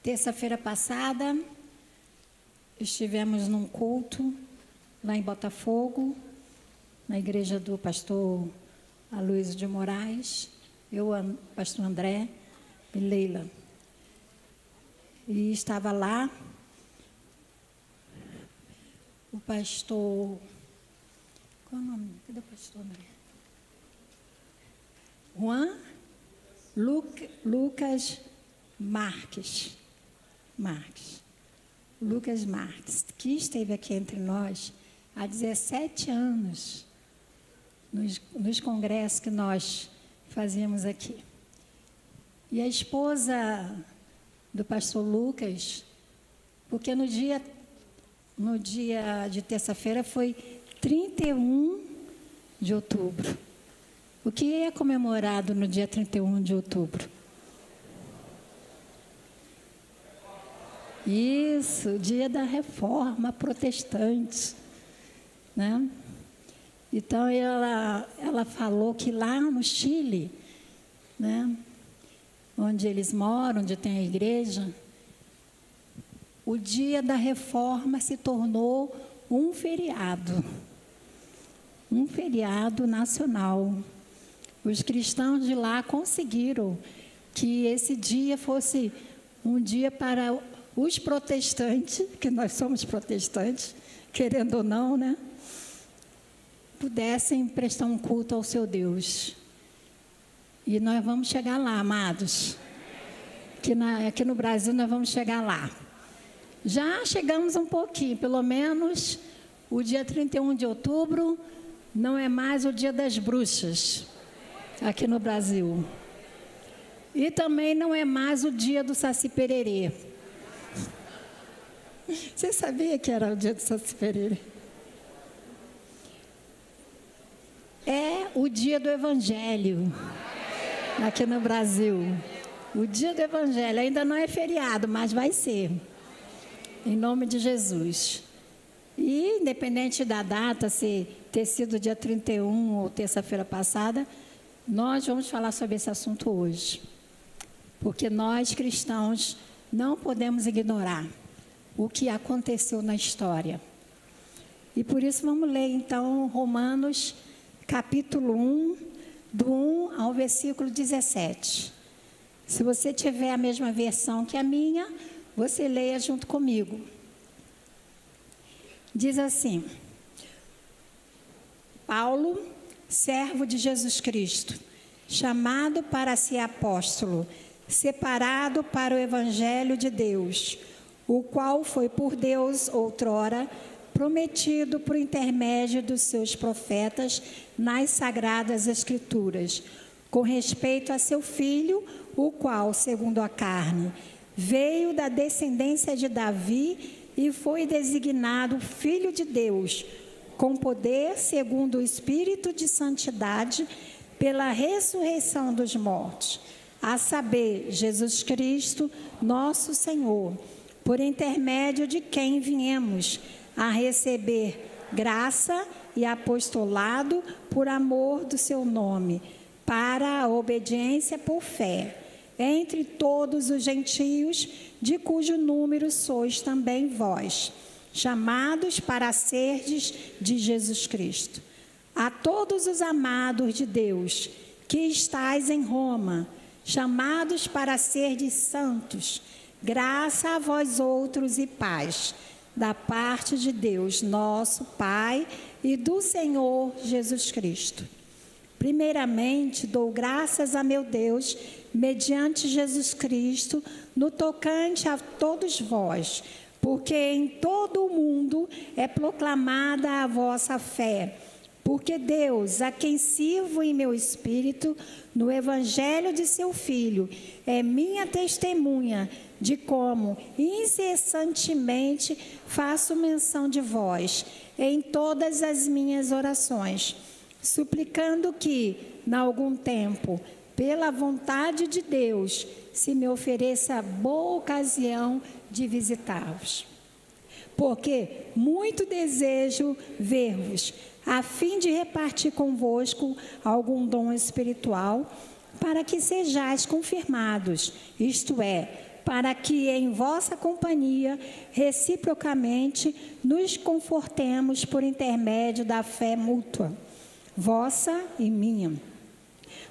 Terça-feira passada, estivemos num culto lá em Botafogo, na igreja do pastor Aloysio de Moraes, eu, pastor André e Leila. E estava lá o pastor... Qual é o nome? Cadê o pastor André? Juan Lucas Marques, Lucas Marques, que esteve aqui entre nós há 17 anos, nos congressos que nós fazíamos aqui. E a esposa do pastor Lucas, porque no dia de terça-feira foi 31 de outubro. O que é comemorado no dia 31 de outubro? Isso, o dia da Reforma Protestante, né? Então, ela falou que lá no Chile, né, onde eles moram, onde tem a igreja, o dia da Reforma se tornou um feriado nacional. Os cristãos de lá conseguiram que esse dia fosse um dia para os protestantes, que nós somos protestantes, querendo ou não, né? Pudessem prestar um culto ao seu Deus. E nós vamos chegar lá, amados. Aqui no Brasil nós vamos chegar lá. Já chegamos um pouquinho, pelo menos o dia 31 de outubro não é mais o dia das bruxas, aqui no Brasil. E também não é mais o dia do Saci Pererê. Você sabia que era o dia do Saci Pererê? É o dia do Evangelho, aqui no Brasil. O dia do Evangelho ainda não é feriado, mas vai ser. Em nome de Jesus. E, independente da data, se ter sido dia 31 ou terça-feira passada, nós vamos falar sobre esse assunto hoje. Porque nós, cristãos, não podemos ignorar o que aconteceu na história. E por isso vamos ler, então, Romanos, capítulo 1, do 1 ao versículo 17. Se você tiver a mesma versão que a minha, você leia junto comigo. Diz assim: Paulo, servo de Jesus Cristo, chamado para ser apóstolo, separado para o evangelho de Deus, o qual foi por Deus outrora prometido por intermédio dos seus profetas nas sagradas escrituras, com respeito a seu filho, o qual, segundo a carne, veio da descendência de Davi e foi designado Filho de Deus, com poder segundo o Espírito de Santidade, pela ressurreição dos mortos, a saber, Jesus Cristo, nosso Senhor, por intermédio de quem viemos a receber graça e apostolado por amor do seu nome, para a obediência por fé, entre todos os gentios, de cujo número sois também vós, chamados para serdes de Jesus Cristo. A todos os amados de Deus, que estais em Roma, chamados para serdes santos, graça a vós outros e paz, da parte de Deus, nosso Pai, e do Senhor Jesus Cristo. Primeiramente, dou graças a meu Deus, mediante Jesus Cristo, no tocante a todos vós, porque em todo o mundo é proclamada a vossa fé. Porque Deus, a quem sirvo em meu espírito, no evangelho de seu Filho, é minha testemunha de como incessantemente faço menção de vós em todas as minhas orações, suplicando que, em algum tempo, pela vontade de Deus, se me ofereça boa ocasião de visitar-vos. Porque muito desejo ver-vos, a fim de repartir convosco algum dom espiritual, para que sejais confirmados, isto é, para que em vossa companhia, reciprocamente, nos confortemos por intermédio da fé mútua, vossa e minha.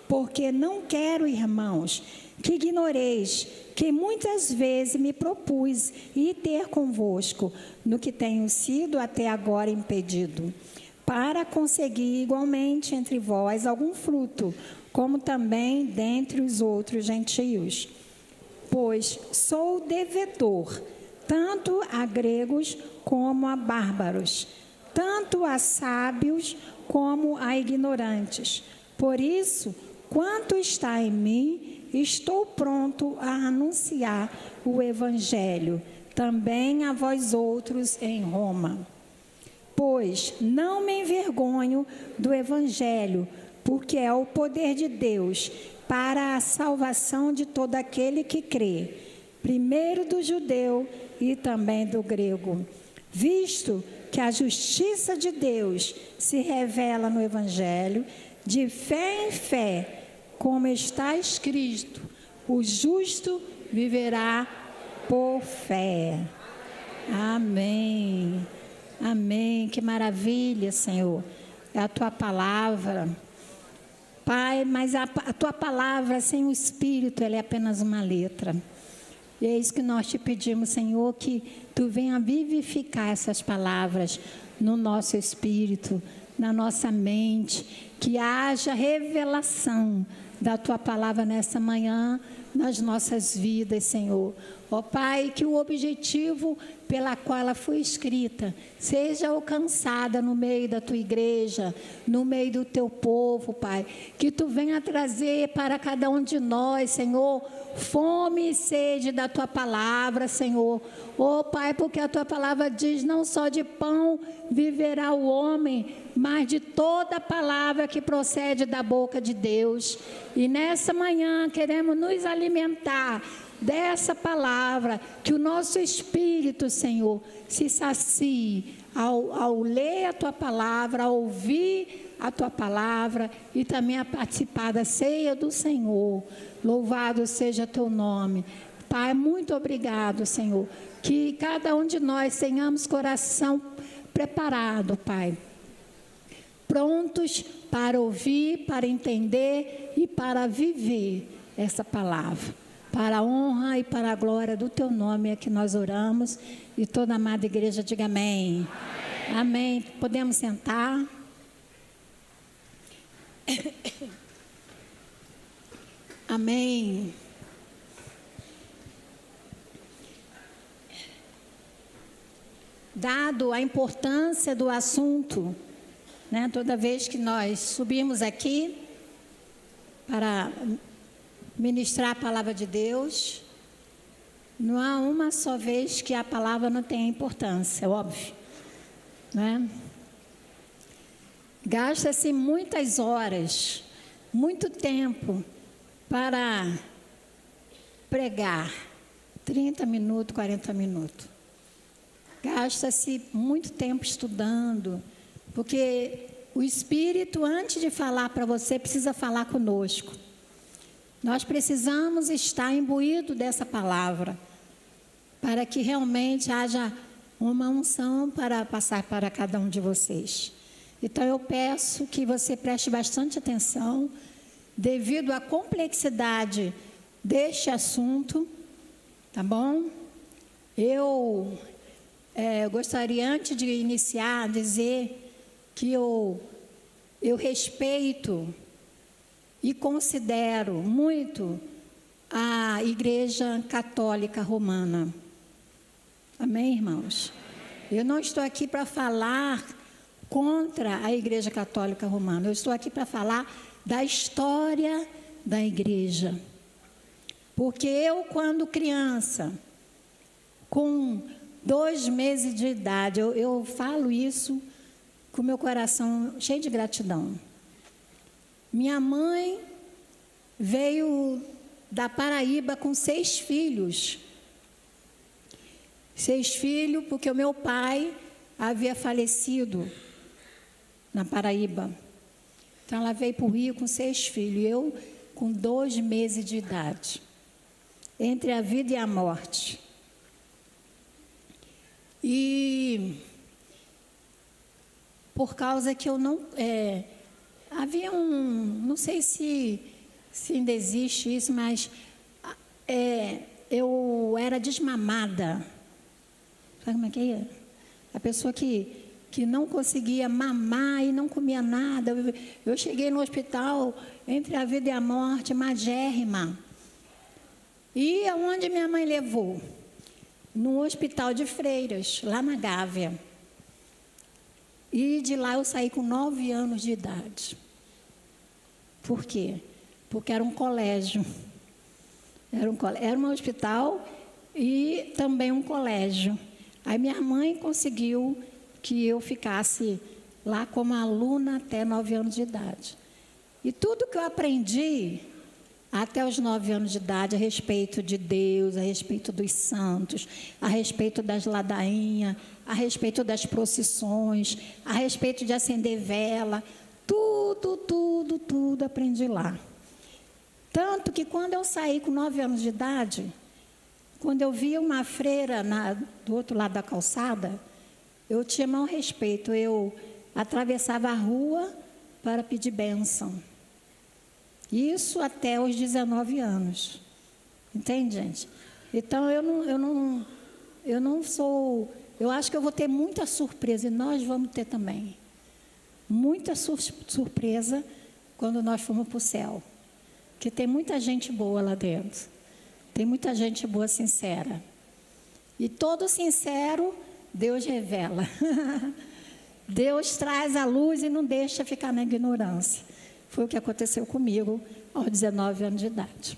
Porque não quero, irmãos, que ignoreis que muitas vezes me propus ir ter convosco, no que tenho sido até agora impedido, para conseguir igualmente entre vós algum fruto, como também dentre os outros gentios. Pois sou devedor, tanto a gregos como a bárbaros, tanto a sábios como a ignorantes. Por isso, quanto está em mim, estou pronto a anunciar o Evangelho, também a vós outros em Roma. Pois não me envergonho do Evangelho, porque é o poder de Deus para a salvação de todo aquele que crê, primeiro do judeu e também do grego, visto que a justiça de Deus se revela no Evangelho, de fé em fé, como está escrito, o justo viverá por fé. Amém. Amém. Que maravilha, Senhor. É a tua palavra. Pai, mas a tua palavra sem o Espírito, ela é apenas uma letra. E é isso que nós te pedimos, Senhor, que tu venha vivificar essas palavras no nosso espírito, na nossa mente, que haja revelação da tua palavra nessa manhã, nas nossas vidas, Senhor. Ó Pai, que o objetivo pela qual ela foi escrita seja alcançada no meio da tua igreja, no meio do teu povo, Pai. Que tu venha trazer para cada um de nós, Senhor, fome e sede da tua palavra, Senhor. Ó Pai, porque a tua palavra diz, não só de pão viverá o homem, mas de toda palavra que procede da boca de Deus. E nessa manhã queremos nos alimentar dessa palavra, que o nosso espírito, Senhor, se sacie ao ler a tua palavra, ao ouvir a tua palavra e também a participar da ceia do Senhor. Louvado seja teu nome. Pai, muito obrigado, Senhor, que cada um de nós tenhamos coração preparado, Pai, prontos para ouvir, para entender e para viver essa palavra. Para a honra e para a glória do teu nome é que nós oramos. E toda a amada igreja diga amém. Amém. Amém. Podemos sentar. Amém. Dado a importância do assunto, né, toda vez que nós subimos aqui para ministrar a palavra de Deus, não há uma só vez que a palavra não tenha importância, é óbvio, né? Gasta-se muitas horas, muito tempo para pregar, 30 minutos, 40 minutos. Gasta-se muito tempo estudando, porque o Espírito, antes de falar para você, precisa falar conosco. Nós precisamos estar imbuídos dessa palavra, para que realmente haja uma unção para passar para cada um de vocês. Então eu peço que você preste bastante atenção, devido à complexidade deste assunto, tá bom? Eu gostaria, antes de iniciar, dizer que eu respeito e considero muito a Igreja Católica Romana. Amém, irmãos? Eu não estou aqui para falar contra a Igreja Católica Romana. Eu estou aqui para falar da história da Igreja. Porque eu, quando criança, com 2 meses de idade, eu falo isso com meu coração cheio de gratidão. Minha mãe veio da Paraíba com 6 filhos. 6 filhos, porque o meu pai havia falecido na Paraíba. Então, ela veio para o Rio com 6 filhos. Eu com 2 meses de idade. entre a vida e a morte. E por causa que eu não... havia não sei se ainda existe isso, mas eu era desmamada. Sabe como é que é? A pessoa que não conseguia mamar e não comia nada. Eu cheguei no hospital entre a vida e a morte, magérrima. E aonde minha mãe levou? No hospital de Freiras, lá na Gávea. E de lá eu saí com 9 anos de idade. Por quê? Porque era um colégio. Era um hospital e também um colégio. Aí minha mãe conseguiu que eu ficasse lá como aluna até 9 anos de idade. E tudo que eu aprendi até os 9 anos de idade a respeito de Deus, a respeito dos santos, a respeito das ladainhas, a respeito das procissões, a respeito de acender vela, tudo aprendi lá. Tanto que quando eu saí com 9 anos de idade, quando eu via uma freira do outro lado da calçada, eu tinha maior respeito. Eu atravessava a rua para pedir bênção. Isso até os 19 anos. Entende, gente? Então, eu não sou... Eu acho que eu vou ter muita surpresa, e nós vamos ter também. Muita surpresa quando nós formos para o céu. Porque tem muita gente boa lá dentro. Tem muita gente boa, sincera. E todo sincero, Deus revela. Deus traz a luz e não deixa ficar na ignorância. Foi o que aconteceu comigo aos 19 anos de idade.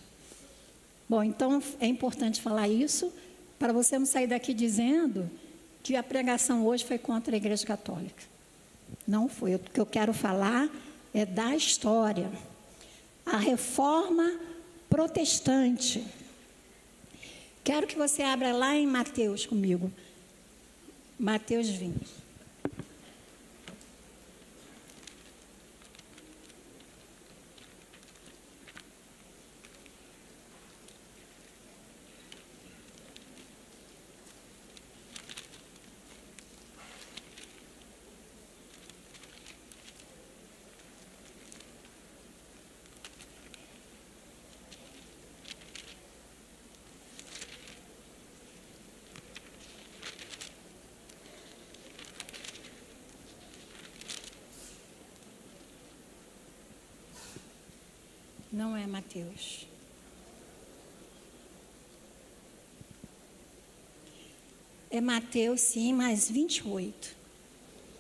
Bom, então é importante falar isso para você não sair daqui dizendo que a pregação hoje foi contra a Igreja Católica. Não foi. O que eu quero falar é da história. A reforma protestante. Quero que você abra lá em Mateus comigo. Mateus 20. Não é Mateus. É Mateus, sim, mas 28.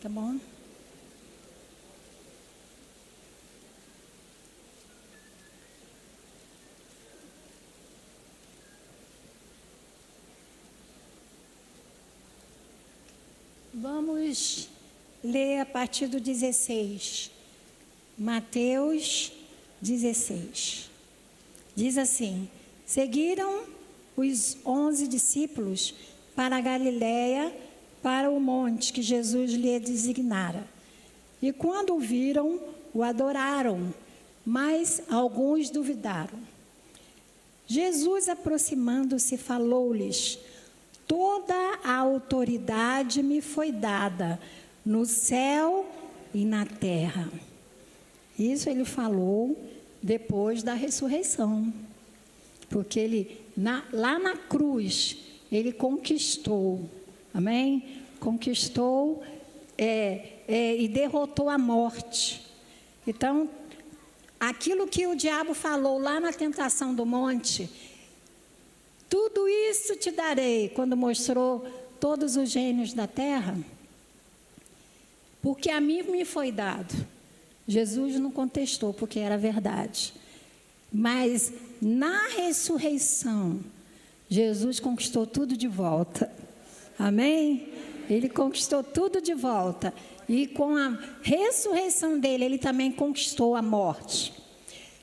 Tá bom? Vamos ler a partir do 16. Mateus 16. Diz assim: seguiram os 11 discípulos para a Galiléia, para o monte que Jesus lhe designara. E quando o viram, o adoraram, mas alguns duvidaram. Jesus, aproximando-se, falou-lhes: toda a autoridade me foi dada no céu e na terra. Isso ele falou depois da ressurreição. Porque ele, lá na cruz, ele conquistou, amém? Conquistou e derrotou a morte. Então, aquilo que o diabo falou lá na tentação do monte, tudo isso te darei, quando mostrou todos os reinos da terra, porque a mim me foi dado. Jesus não contestou, porque era verdade. Mas na ressurreição, Jesus conquistou tudo de volta. Amém? Ele conquistou tudo de volta. E com a ressurreição dele, ele também conquistou a morte.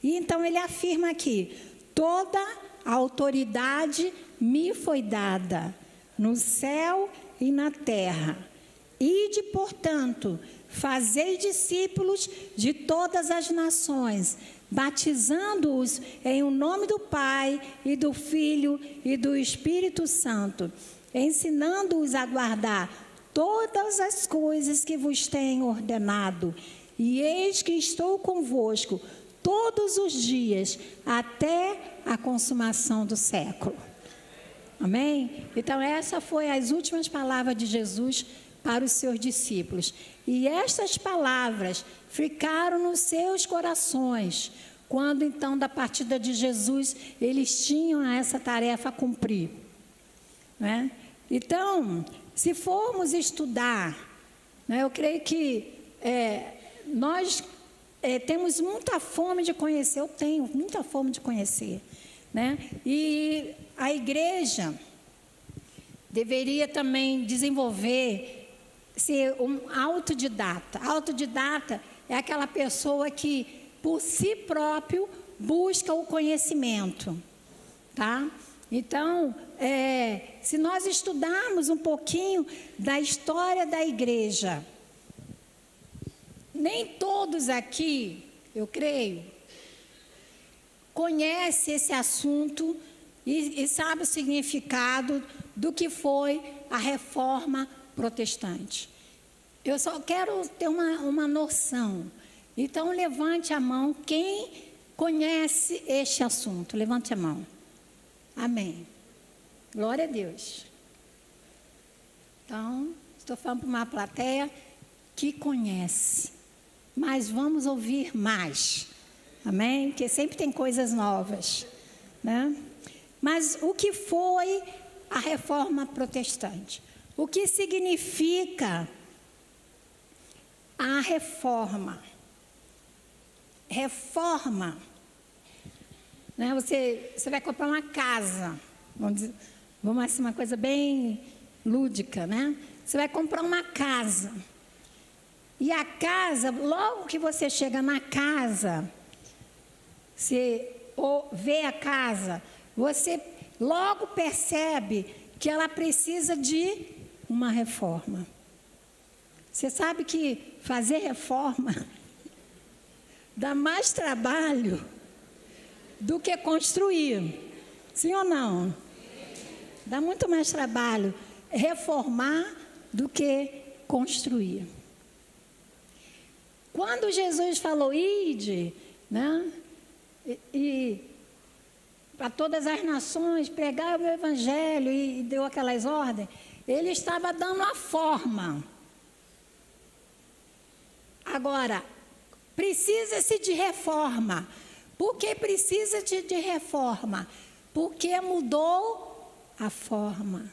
E então ele afirma aqui: toda a autoridade me foi dada no céu e na terra. Ide, portanto, fazei discípulos de todas as nações, batizando-os em o nome do Pai e do Filho e do Espírito Santo, ensinando-os a guardar todas as coisas que vos tenho ordenado. E eis que estou convosco todos os dias, até a consumação do século. Amém? Então, essas foram as últimas palavras de Jesus para os seus discípulos. E estas palavras ficaram nos seus corações, quando então, da partida de Jesus, eles tinham essa tarefa a cumprir. Né? Então, se formos estudar, né, eu creio que nós temos muita fome de conhecer, eu tenho muita fome de conhecer, né? E a igreja deveria também desenvolver, ser um autodidata. Autodidata é aquela pessoa que, por si próprio, busca o conhecimento, tá? Então, se nós estudarmos um pouquinho da história da igreja, nem todos aqui, eu creio, conhecem esse assunto e sabem o significado do que foi a reforma protestante. Eu só quero ter uma noção. Então, levante a mão quem conhece este assunto. Levante a mão. Amém. Glória a Deus. Então, estou falando para uma plateia que conhece. Mas vamos ouvir mais. Amém? Porque sempre tem coisas novas, né? Mas o que foi a reforma protestante? O que significa a reforma? Reforma, né? Você vai comprar uma casa, vamos assim, uma coisa bem lúdica, né? Você vai comprar uma casa. E a casa, logo que você chega na casa, você vê a casa, você logo percebe que ela precisa de uma reforma. Você sabe que fazer reforma dá mais trabalho do que construir. Sim ou não? Dá muito mais trabalho reformar do que construir. Quando Jesus falou, ide, né? E para todas as nações, pregar o meu evangelho, e deu aquelas ordens, ele estava dando a forma. Agora, precisa-se de reforma. Por que precisa de reforma? Porque mudou a forma.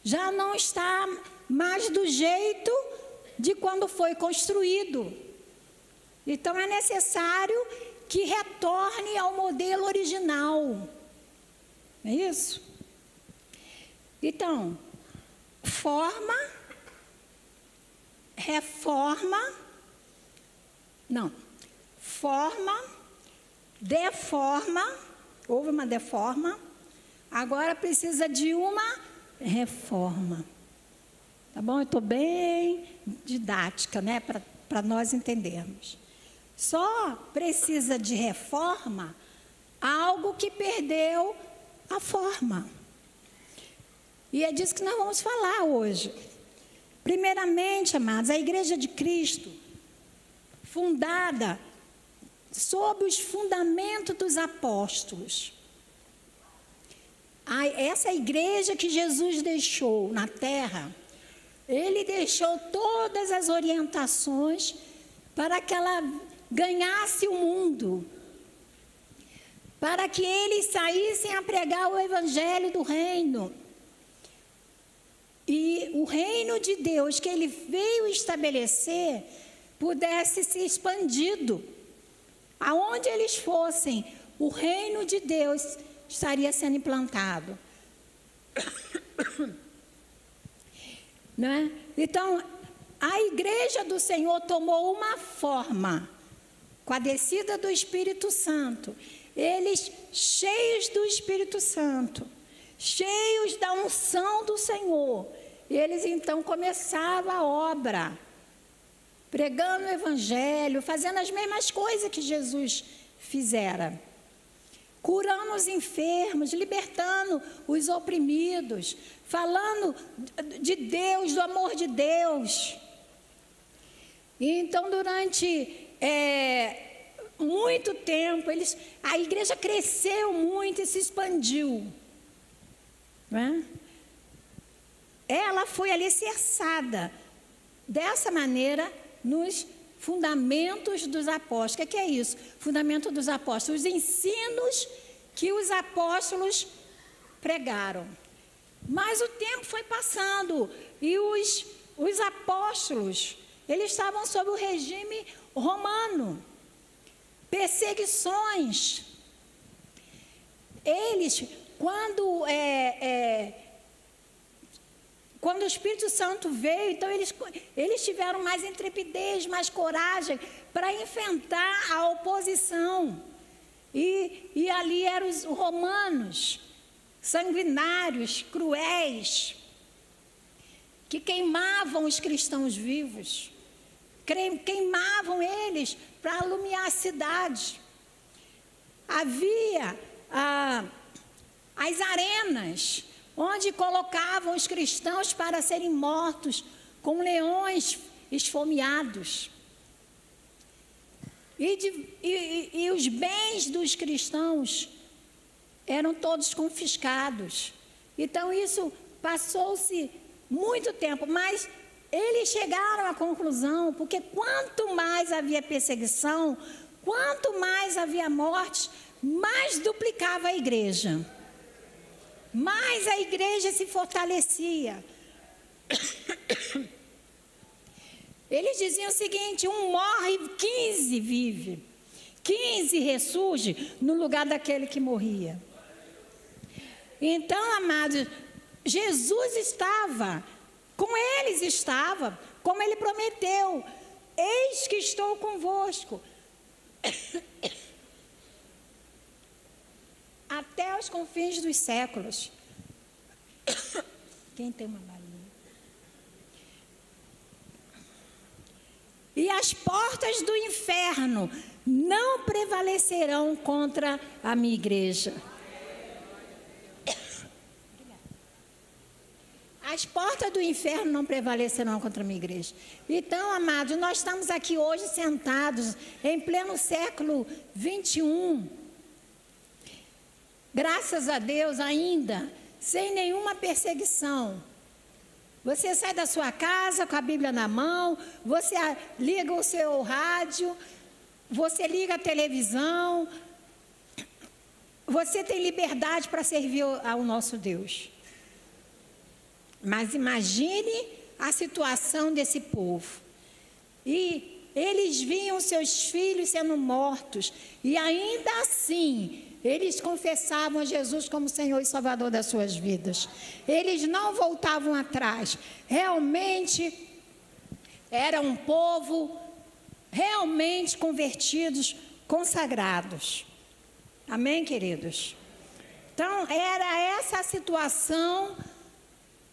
Já não está mais do jeito de quando foi construído. Então, é necessário que retorne ao modelo original. É isso? Então, forma, reforma, não, forma, deforma, houve uma deforma, agora precisa de uma reforma. Tá bom? Eu estou bem didática, né, para nós entendermos. Só precisa de reforma algo que perdeu a forma. E é disso que nós vamos falar hoje. Primeiramente, amados, a Igreja de Cristo, fundada sob os fundamentos dos apóstolos. Essa igreja que Jesus deixou na terra, ele deixou todas as orientações para que ela ganhasse o mundo, para que eles saíssem a pregar o evangelho do reino. E o reino de Deus que ele veio estabelecer pudesse ser expandido. Aonde eles fossem, o reino de Deus estaria sendo implantado. Né? Então, a igreja do Senhor tomou uma forma, com a descida do Espírito Santo. Eles cheios do Espírito Santo, cheios da unção do Senhor, eles então começaram a obra, pregando o evangelho, fazendo as mesmas coisas que Jesus fizera, curando os enfermos, libertando os oprimidos, falando de Deus, do amor de Deus. E então, durante muito tempo, a igreja cresceu muito e se expandiu, não é? Ela foi alicerçada dessa maneira nos fundamentos dos apóstolos. O que é isso? Fundamento dos apóstolos, os ensinos que os apóstolos pregaram. Mas o tempo foi passando e os apóstolos, eles estavam sob o regime romano, perseguições. Eles, quando o Espírito Santo veio, então eles tiveram mais intrepidez, mais coragem para enfrentar a oposição. E ali eram os romanos, sanguinários, cruéis, que queimavam os cristãos vivos, queimavam eles para alumiar a cidade. Havia as arenas, onde colocavam os cristãos para serem mortos com leões esfomeados. E os bens dos cristãos eram todos confiscados. Então isso passou-se muito tempo, mas eles chegaram à conclusão, porque quanto mais havia perseguição, quanto mais havia morte, mais duplicava a igreja. Mais a igreja se fortalecia. Eles diziam o seguinte: um morre, 15 vive. 15 ressurge no lugar daquele que morria. Então, amados, Jesus estava, com eles estava, como ele prometeu: eis que estou convosco até os confins dos séculos. Quem tem uma balinha? E as portas do inferno não prevalecerão contra a minha igreja. As portas do inferno não prevalecerão contra a minha igreja. Então, amados, nós estamos aqui hoje sentados em pleno século 21. Graças a Deus, ainda sem nenhuma perseguição. Você sai da sua casa com a Bíblia na mão, você liga o seu rádio, você liga a televisão, você tem liberdade para servir ao nosso Deus. Mas imagine a situação desse povo. E eles viam seus filhos sendo mortos, e ainda assim eles confessavam a Jesus como Senhor e Salvador das suas vidas. Eles não voltavam atrás. Realmente era um povo realmente convertidos, consagrados. Amém, queridos? Então, era essa a situação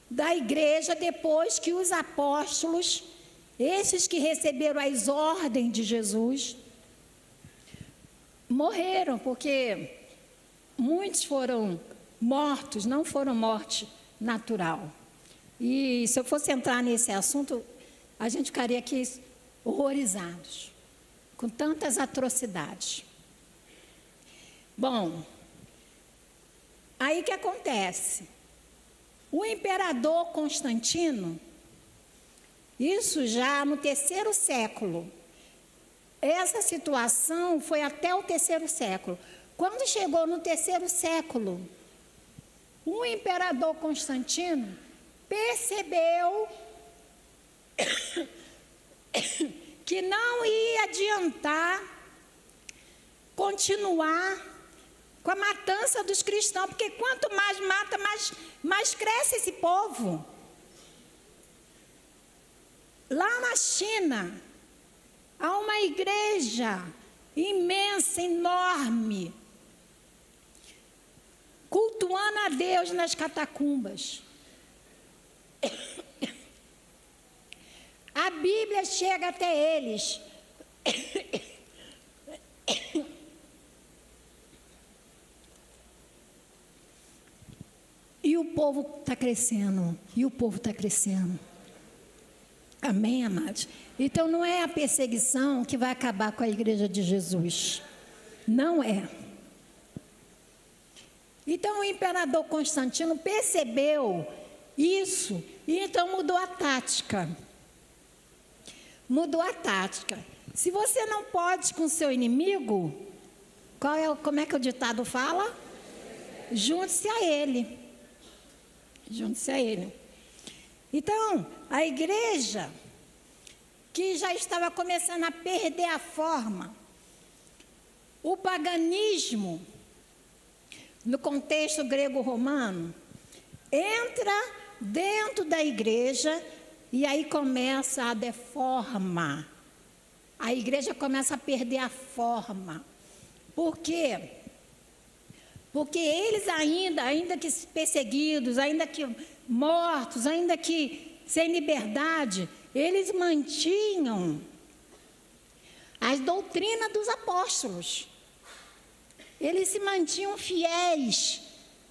da igreja depois que os apóstolos, esses que receberam as ordens de Jesus, morreram, porque muitos foram mortos, não foram morte natural. E se eu fosse entrar nesse assunto, a gente ficaria aqui horrorizados, com tantas atrocidades. Bom, aí que acontece? O imperador Constantino, isso já no 3º século, essa situação foi até o 3º século. Quando chegou no 3º século, o imperador Constantino percebeu que não ia adiantar continuar com a matança dos cristãos, porque quanto mais mata, mais cresce esse povo. Lá na China, há uma igreja imensa, enorme, cultuando a Deus nas catacumbas. A Bíblia chega até eles. povo está crescendo, e o povo está crescendo. Amém, amados? Então, não é a perseguição que vai acabar com a igreja de Jesus. Não é. Então, o imperador Constantino percebeu isso e então mudou a tática. Mudou a tática. Se você não pode com seu inimigo, como é que o ditado fala? Junte-se a ele. Junte-se a ele. Então, a igreja, que já estava começando a perder a forma, o paganismo, no contexto grego-romano, entra dentro da igreja e aí começa a deformar. A igreja começa a perder a forma. Por quê? Porque eles ainda que perseguidos, ainda que mortos, ainda que sem liberdade, eles mantinham as doutrinas dos apóstolos. Eles se mantinham fiéis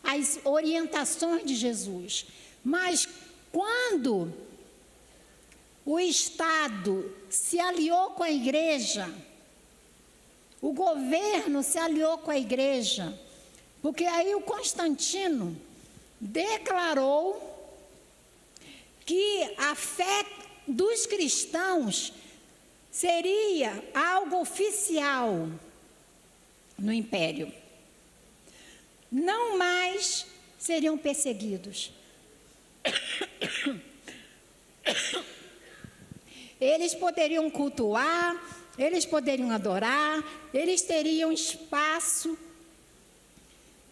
às orientações de Jesus. Mas quando o Estado se aliou com a igreja, o governo se aliou com a igreja, porque aí o Constantino declarou que a fé dos cristãos seria algo oficial no império. Não mais seriam perseguidos. Eles poderiam cultuar, eles poderiam adorar, eles teriam espaço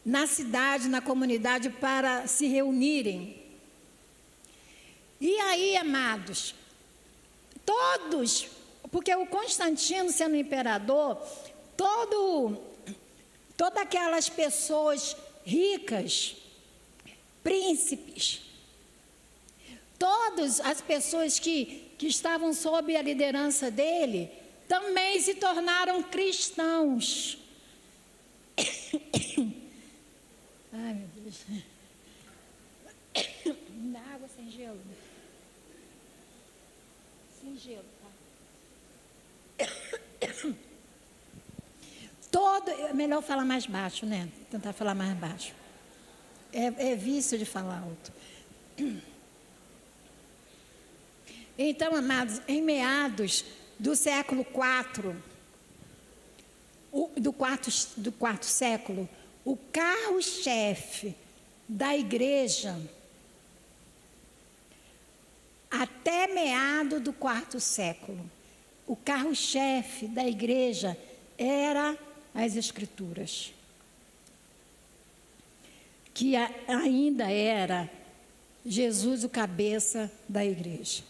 na cidade, na comunidade, para se reunirem. E aí, amados, todos, porque o Constantino, sendo imperador, todas aquelas pessoas ricas, príncipes, todas as pessoas que estavam sob a liderança dele, também se tornaram cristãos. Ai, meu Deus. Dá água sem gelo. Sem gelo, tá? É melhor falar mais baixo, né? Tentar falar mais baixo. É vício de falar alto. Então, amados, em meados do século IV, do quarto século, o carro-chefe da igreja, até meado do quarto século, o carro-chefe da igreja era as Escrituras, que ainda era Jesus o cabeça da igreja.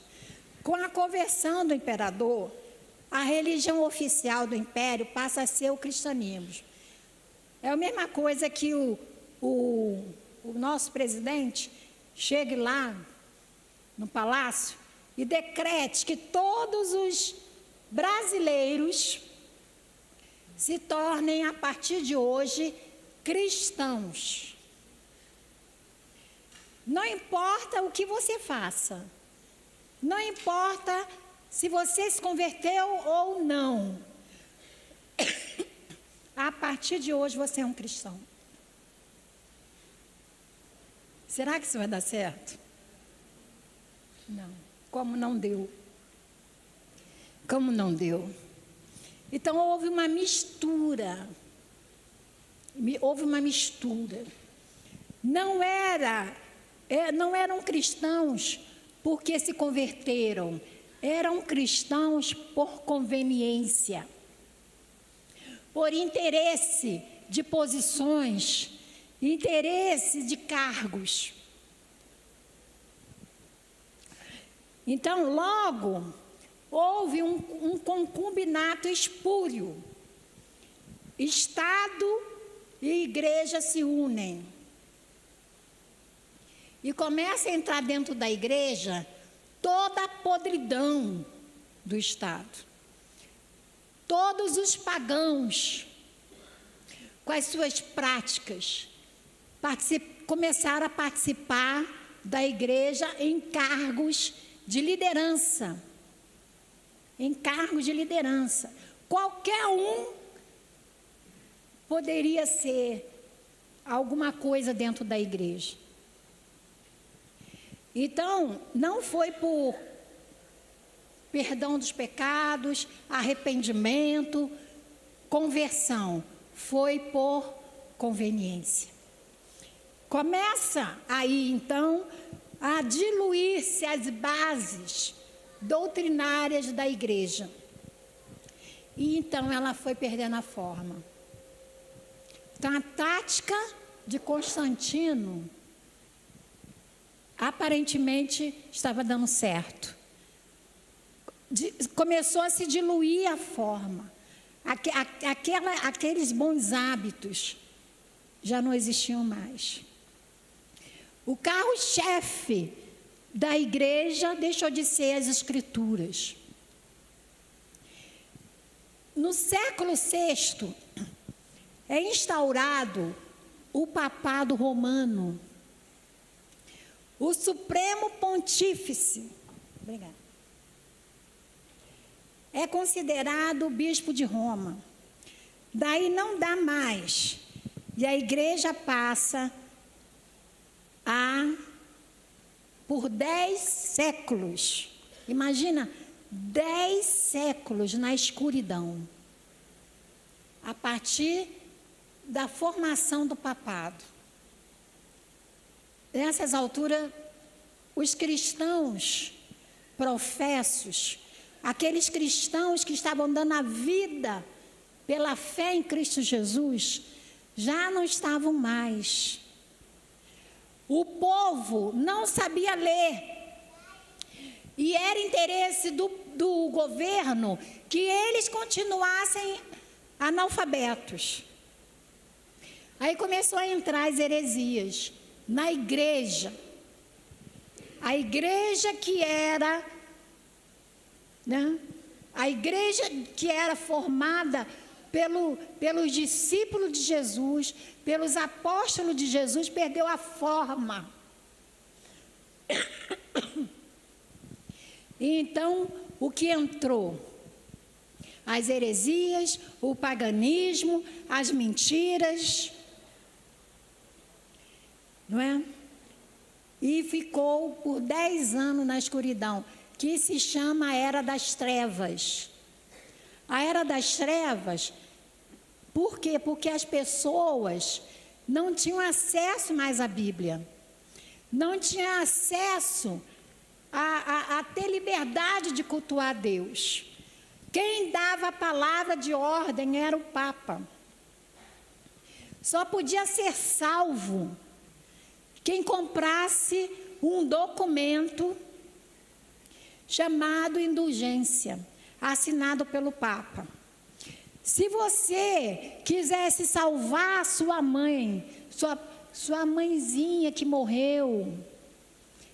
Com a conversão do imperador, a religião oficial do império passa a ser o cristianismo. É a mesma coisa que o nosso presidente chegue lá no palácio e decrete que todos os brasileiros se tornem, a partir de hoje, cristãos. Não importa o que você faça, não importa se você se converteu ou não, a partir de hoje você é um cristão. Será que isso vai dar certo? Não. Como não deu? Como não deu? Então houve uma mistura. Houve uma mistura. Não eram cristãos porque se converteram. Eram cristãos por conveniência, por interesse de posições, interesse de cargos. Então, logo, houve um concubinato espúrio. Estado e igreja se unem. E começa a entrar dentro da igreja toda a podridão do Estado. Todos os pagãos, com as suas práticas, começaram a participar da igreja em cargos de liderança. Em cargos de liderança. Qualquer um poderia ser alguma coisa dentro da igreja. Então, não foi por perdão dos pecados, arrependimento, conversão. Foi por conveniência. Começa aí, então, a diluir-se as bases doutrinárias da igreja. E então ela foi perdendo a forma. Então, a tática de Constantino aparentemente estava dando certo. Começou a se diluir a forma. Aqueles bons hábitos já não existiam mais. O carro-chefe da igreja deixou de ser as escrituras. No século VI, é instaurado o papado romano. O Supremo Pontífice é considerado o bispo de Roma. Daí não dá mais. E a igreja passa por 10 séculos. Imagina, 10 séculos na escuridão. A partir da formação do papado. Nessas alturas, os cristãos professos, aqueles cristãos que estavam dando a vida pela fé em Cristo Jesus, já não estavam mais. O povo não sabia ler. E era interesse do governo que eles continuassem analfabetos. Aí começou a entrar as heresias na igreja. A igreja que era, a igreja que era formada pelos discípulos de Jesus, pelos apóstolos de Jesus, perdeu a forma. Então, o que entrou? As heresias, o paganismo, as mentiras, não é? E ficou por 10 anos na escuridão, que se chama a Era das Trevas. A Era das Trevas, por quê? Porque as pessoas não tinham acesso mais à Bíblia, não tinham acesso a ter liberdade de cultuar Deus. Quem dava a palavra de ordem era o Papa. Só podia ser salvo quem comprasse um documento chamado indulgência, assinado pelo Papa. Se você quisesse salvar sua mãe, sua mãezinha que morreu,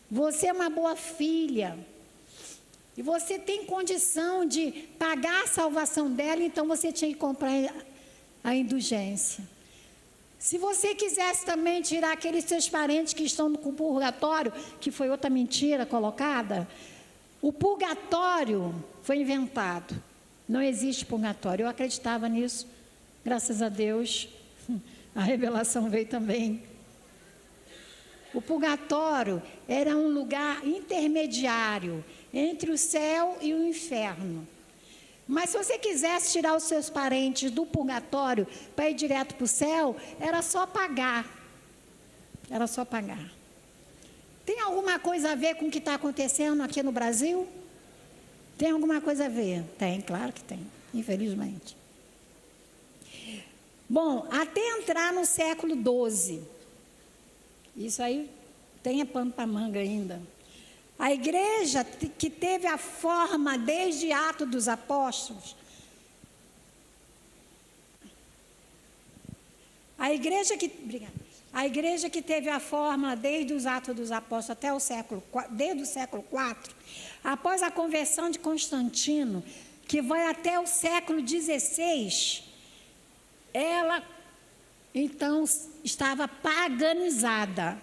você é uma boa filha, e você tem condição de pagar a salvação dela, então você tinha que comprar a indulgência. Se você quisesse também tirar aqueles seus parentes que estão no purgatório, que foi outra mentira colocada, o purgatório foi inventado. Não existe purgatório. Eu acreditava nisso, graças a Deus, a revelação veio também. O purgatório era um lugar intermediário entre o céu e o inferno. Mas se você quisesse tirar os seus parentes do purgatório para ir direto para o céu, era só pagar. Era só pagar. Tem alguma coisa a ver com o que está acontecendo aqui no Brasil? Tem alguma coisa a ver? Tem, claro que tem, infelizmente. Bom, até entrar no século XII, isso aí tem pano para manga ainda. A igreja que teve a forma desde Atos dos Apóstolos, a igreja que teve a forma desde os Atos dos Apóstolos até desde o século IV, após a conversão de Constantino, que vai até o século XVI, ela então estava paganizada.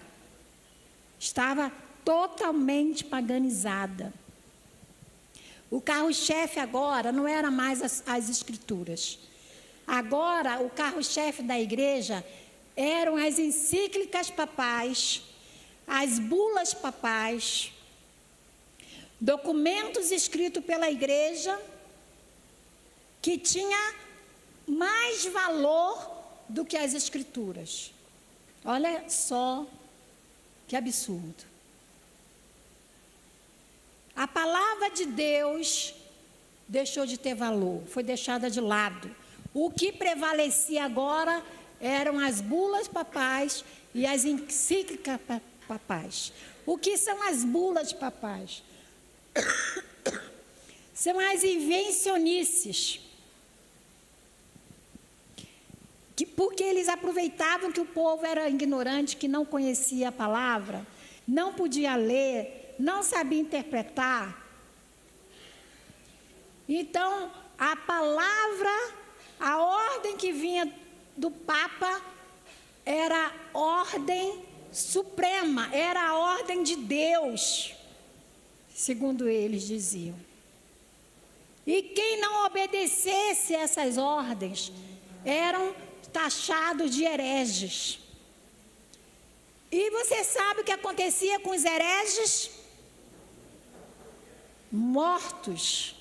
Estava totalmente paganizada. O carro-chefe agora não era mais as escrituras. Agora, o carro-chefe da igreja eram as encíclicas papais, as bulas papais, documentos escritos pela igreja que tinha mais valor do que as escrituras. Olha só que absurdo. A palavra de Deus deixou de ter valor, foi deixada de lado. O que prevalecia agora eram as bulas papais e as encíclicas papais. O que são as bulas papais? São as invencionices. Porque eles aproveitavam que o povo era ignorante, que não conhecia a palavra, não podia ler, não sabia interpretar. Então, a palavra, a ordem que vinha do Papa era a ordem suprema, era a ordem de Deus, segundo eles diziam. E quem não obedecesse essas ordens eram taxados de hereges. E você sabe o que acontecia com os hereges? Mortos,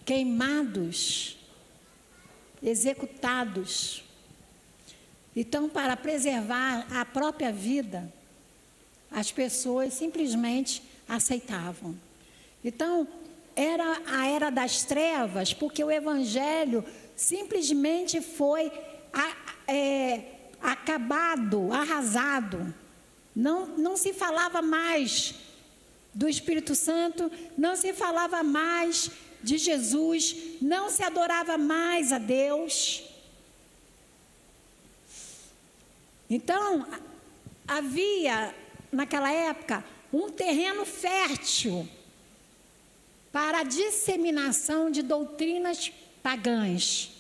queimados, executados. Então, para preservar a própria vida, as pessoas simplesmente aceitavam. Então, era a era das trevas, porque o evangelho simplesmente foi acabado, arrasado. Não se falava mais do Espírito Santo, não se falava mais de Jesus, não se adorava mais a Deus. Então, havia, naquela época, um terreno fértil para a disseminação de doutrinas pagãs.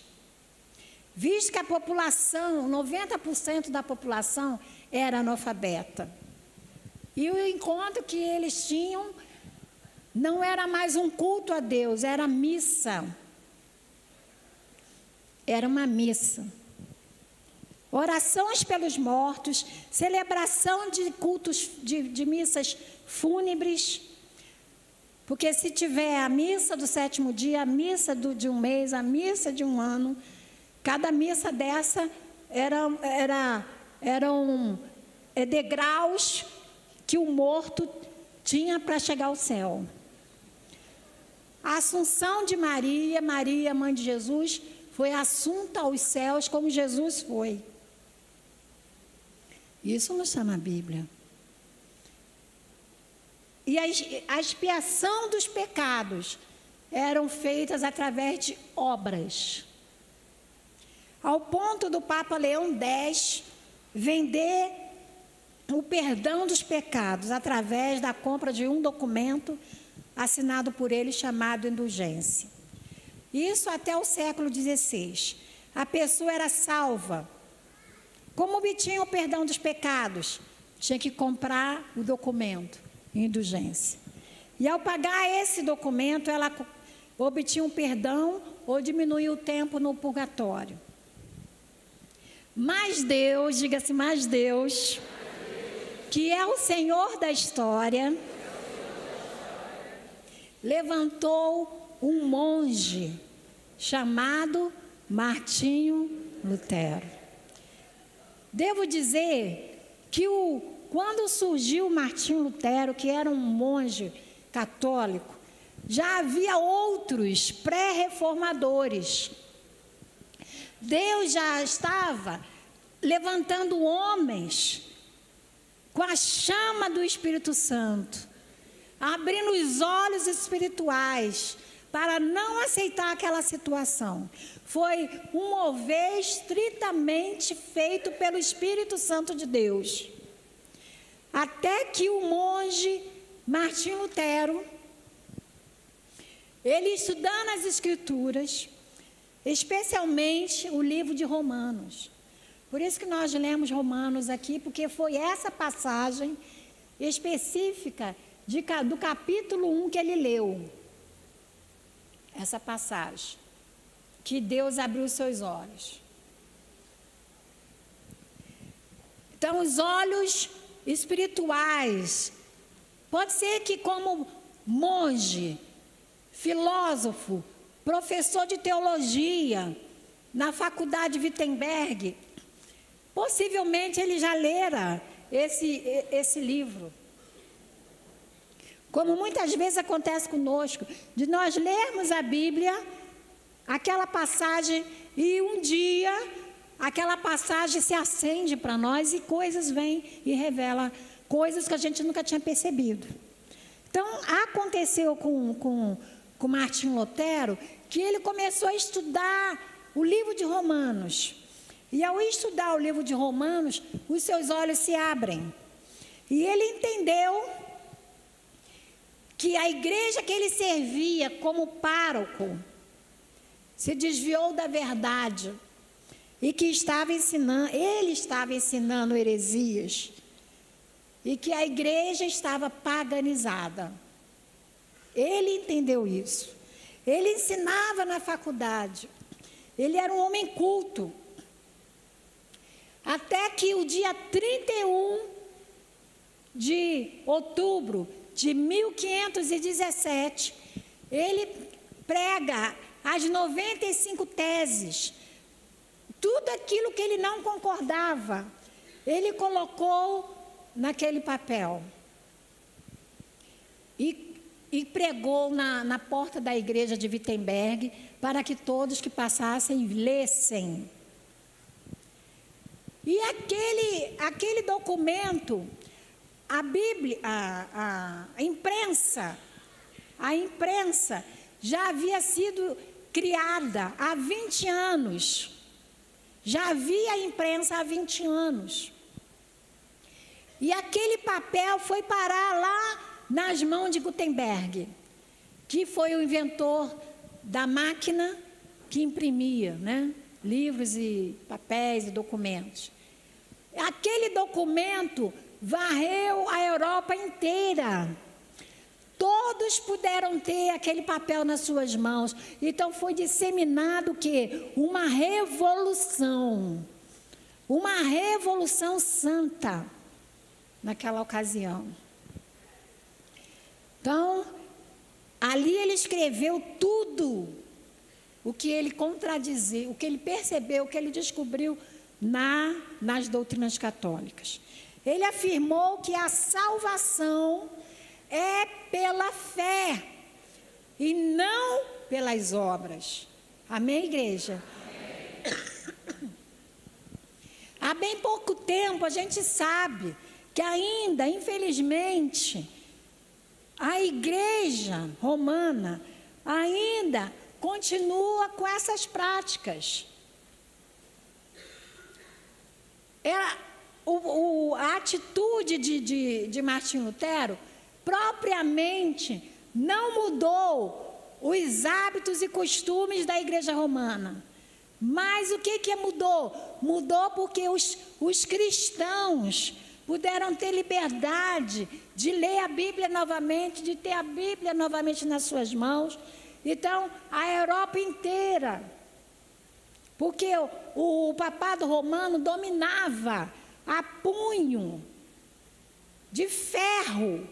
Visto que a população, 90% da população era analfabeta. E o encontro que eles tinham não era mais um culto a Deus, era missa. Era uma missa. Orações pelos mortos, celebração de cultos, de missas fúnebres. Porque se tiver a missa do 7º dia, a missa de um mês, a missa de um ano, cada missa dessa eram degraus que o morto tinha para chegar ao céu. A assunção de Maria, Maria, mãe de Jesus, foi assunta aos céus como Jesus foi. Isso não está na Bíblia. E a expiação dos pecados eram feitas através de obras. Ao ponto do Papa Leão X vender o perdão dos pecados através da compra de um documento assinado por ele chamado indulgência. Isso até o século XVI. A pessoa era salva. Como obtinha o perdão dos pecados? Tinha que comprar o documento, indulgência. E ao pagar esse documento, ela obtinha um perdão ou diminuía o tempo no purgatório. Mas Deus, diga-se, mas Deus, que é o Senhor da história, levantou um monge chamado Martinho Lutero. Devo dizer que quando surgiu Martinho Lutero, que era um monge católico, já havia outros pré-reformadores. Deus já estava levantando homens com a chama do Espírito Santo, abrindo os olhos espirituais para não aceitar aquela situação. Foi um mover estritamente feito pelo Espírito Santo de Deus. Até que o monge Martinho Lutero, ele estudando as Escrituras, especialmente o livro de Romanos, Por isso que nós lemos Romanos aqui, porque foi essa passagem específica do capítulo 1 que ele leu. Essa passagem, que Deus abriu os seus olhos. Então, os olhos espirituais, pode ser que como monge, filósofo, professor de teologia, na faculdade de Wittenberg, possivelmente ele já lera esse livro. Como muitas vezes acontece conosco, de nós lermos a Bíblia, aquela passagem, e um dia aquela passagem se acende para nós e coisas vêm e revelam coisas que a gente nunca tinha percebido. Então, aconteceu com Martinho Lutero que ele começou a estudar o livro de Romanos. E ao estudar o livro de Romanos, os seus olhos se abrem. E ele entendeu que a igreja que ele servia como pároco se desviou da verdade e que ele estava ensinando heresias e que a igreja estava paganizada. Ele entendeu isso. Ele ensinava na faculdade. Ele era um homem culto. Até que o dia 31 de outubro de 1517, ele prega as 95 teses. Tudo aquilo que ele não concordava, ele colocou naquele papel. E pregou na porta da igreja de Wittenberg, para que todos que passassem lessem. E aquele documento, a Bíblia, a imprensa já havia sido criada há 20 anos. Já havia a imprensa há 20 anos. E aquele papel foi parar lá nas mãos de Gutenberg, que foi o inventor da máquina que imprimia, né, livros e papéis e documentos. Aquele documento varreu a Europa inteira. Todos puderam ter aquele papel nas suas mãos. Então foi disseminado o quê? Uma revolução santa naquela ocasião. Então, ali ele escreveu tudo o que ele contradizia, o que ele percebeu, o que ele descobriu nas doutrinas católicas. Ele afirmou que a salvação é pela fé e não pelas obras. Amém, igreja? Amém. Há bem pouco tempo a gente sabe que ainda, infelizmente, a igreja romana ainda continua com essas práticas. A atitude de Martinho Lutero propriamente não mudou os hábitos e costumes da igreja romana. Mas o que mudou? Mudou porque os cristãos puderam ter liberdade de ler a Bíblia novamente, de ter a Bíblia novamente nas suas mãos. Então, a Europa inteira, porque o papado romano dominava a punho de ferro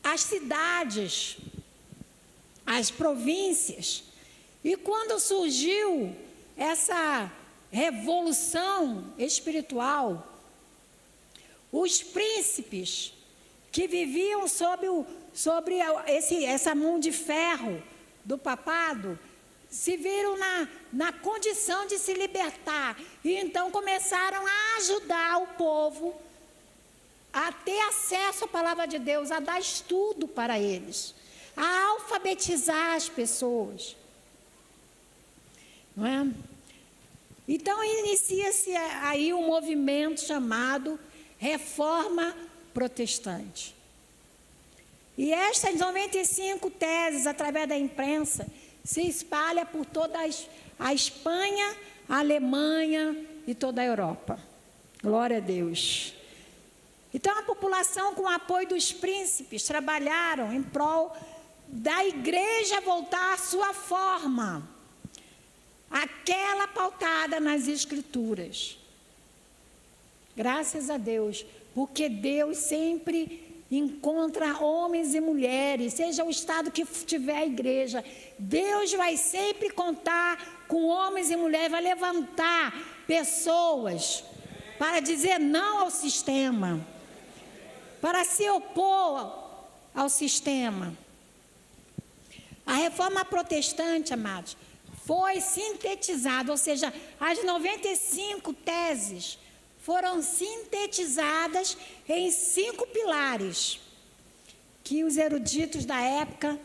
as cidades, as províncias. E quando surgiu essa revolução espiritual, os príncipes que viviam sobre essa mão de ferro do papado se viram na condição de se libertar. E então começaram a ajudar o povo a ter acesso à palavra de Deus, a dar estudo para eles, a alfabetizar as pessoas. Não é? Então inicia-se aí um movimento chamado Reforma Protestante. E estas 95 teses, através da imprensa, se espalha por toda a Espanha, a Alemanha, e toda a Europa. Glória a Deus. Então a população, com o apoio dos príncipes, trabalharam em prol da igreja voltar à sua forma, aquela pautada nas Escrituras. Graças a Deus, porque Deus sempre encontra homens e mulheres, seja o estado que tiver a igreja, Deus vai sempre contar com homens e mulheres, vai levantar pessoas para dizer não ao sistema, para se opor ao sistema. A reforma protestante, amados, foi sintetizada, ou seja, as 95 teses foram sintetizadas em 5 pilares, que os eruditos da época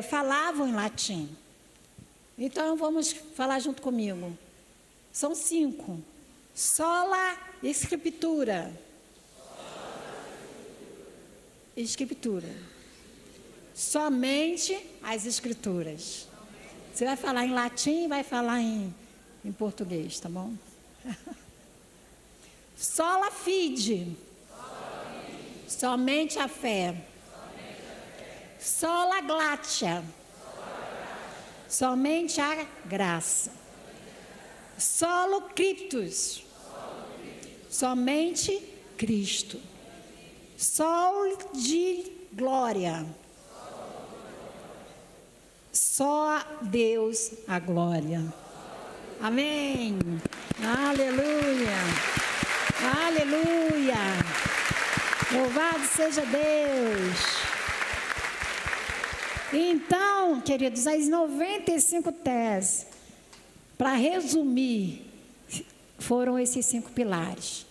falavam em latim. Então, vamos falar junto comigo. São 5. Sola Scriptura. Escritura. Somente as Escrituras. Você vai falar em latim e vai falar em português, tá bom? Sola fide. Somente a fé. Sola gratia. Somente a graça. Solo Christus. Somente Cristo. Sol de glória. Só Deus a glória. Amém. Aleluia. Aleluia. Louvado seja Deus. Então, queridos, as 95 teses, para resumir, foram esses 5 pilares,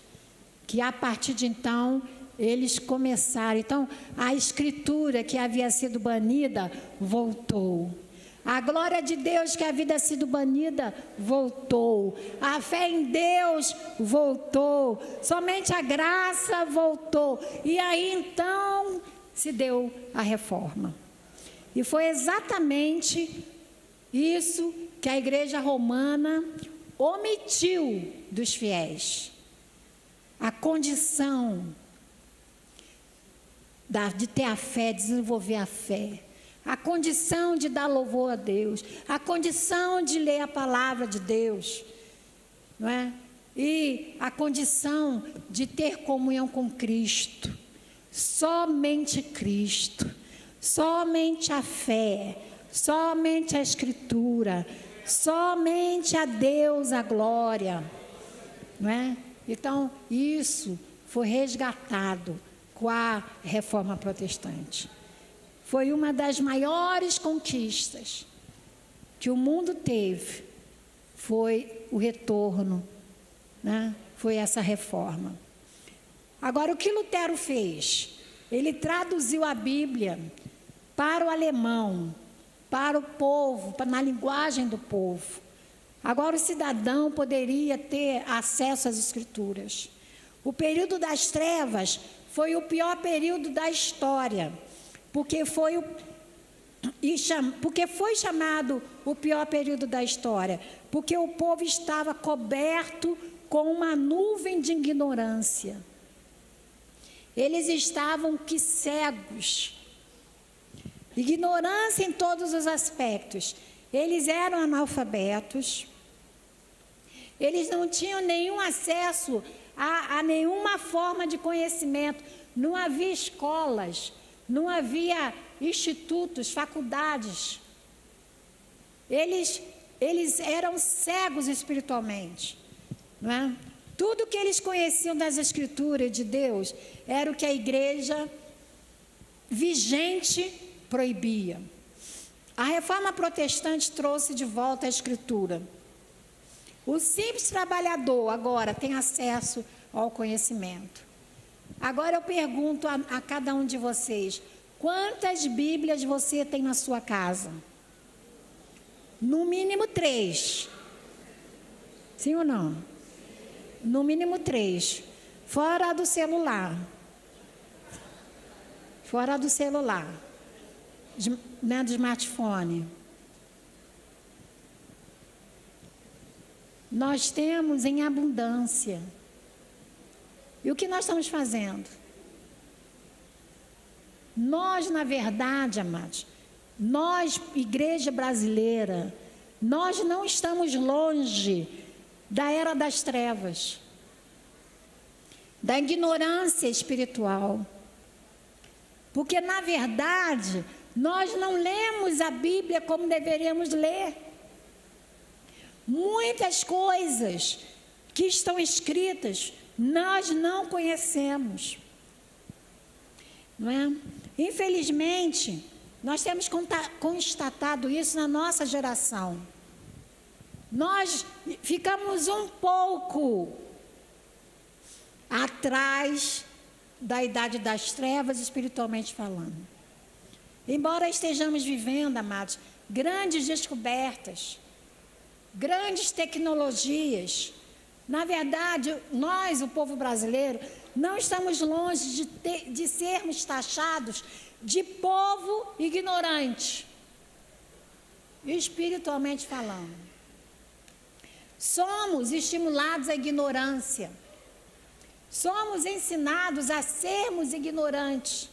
que a partir de então eles começaram. Então, a Escritura que havia sido banida voltou. A glória de Deus que havia sido banida voltou. A fé em Deus voltou. Somente a graça voltou. E aí então se deu a reforma. E foi exatamente isso que a igreja romana omitiu dos fiéis. A condição de ter a fé, desenvolver a fé. A condição de dar louvor a Deus. A condição de ler a palavra de Deus. Não é? E a condição de ter comunhão com Cristo. Somente Cristo. Somente a fé. Somente a Escritura. Somente a Deus a glória. Não é? Então, isso foi resgatado com a reforma protestante. Foi uma das maiores conquistas que o mundo teve, foi o retorno, né? Foi essa reforma. Agora, o que Lutero fez? Ele traduziu a Bíblia para o alemão, para o povo, na linguagem do povo. Agora o cidadão poderia ter acesso às Escrituras. O período das trevas foi o pior período da história, porque foi chamado o pior período da história, porque o povo estava coberto com uma nuvem de ignorância. Eles estavam que cegos. Ignorância em todos os aspectos. Eles eram analfabetos. Eles não tinham nenhum acesso a nenhuma forma de conhecimento. Não havia escolas, não havia institutos, faculdades. Eles eram cegos espiritualmente, não é? Tudo que eles conheciam das Escrituras de Deus era o que a igreja vigente proibia. A reforma protestante trouxe de volta a Escritura. O simples trabalhador agora tem acesso ao conhecimento. Agora eu pergunto a cada um de vocês: quantas Bíblias você tem na sua casa? No mínimo 3. Sim ou não? No mínimo 3. Fora do celular. Fora do celular. Né, do smartphone. nós temos em abundância. E o que nós estamos fazendo? Nós, na verdade, amados, nós, igreja brasileira, nós não estamos longe da era das trevas, da ignorância espiritual. Porque, na verdade, nós não lemos a Bíblia como deveríamos ler. Muitas coisas que estão escritas, nós não conhecemos. Não é? Infelizmente, nós temos constatado isso na nossa geração. Nós ficamos um pouco atrás da idade das trevas, espiritualmente falando. Embora estejamos vivendo, amados, grandes descobertas, grandes tecnologias, na verdade, nós, o povo brasileiro, não estamos longe de sermos taxados de povo ignorante, espiritualmente falando. Somos estimulados à ignorância. Somos ensinados a sermos ignorantes.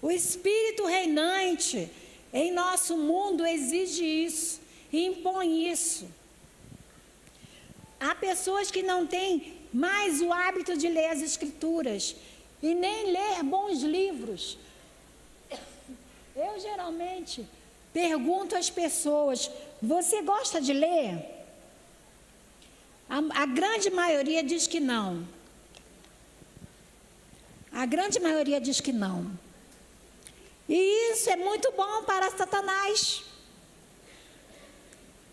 O espírito reinante em nosso mundo exige isso e impõe isso. Há pessoas que não têm mais o hábito de ler as escrituras e nem ler bons livros. Eu geralmente pergunto às pessoas: você gosta de ler? A grande maioria diz que não. A grande maioria diz que não. E isso é muito bom para Satanás.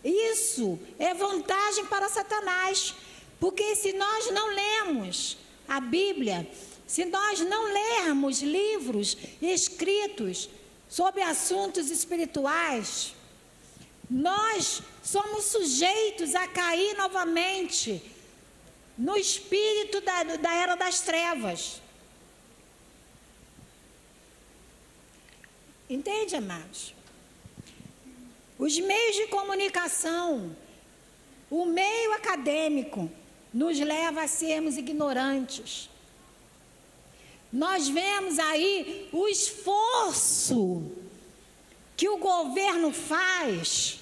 Isso é vantagem para Satanás. Porque se nós não lemos a Bíblia, se nós não lermos livros escritos sobre assuntos espirituais, nós somos sujeitos a cair novamente no espírito da era das trevas. Entende, amados? Os meios de comunicação, o meio acadêmico, nos leva a sermos ignorantes. Nós vemos aí o esforço que o governo faz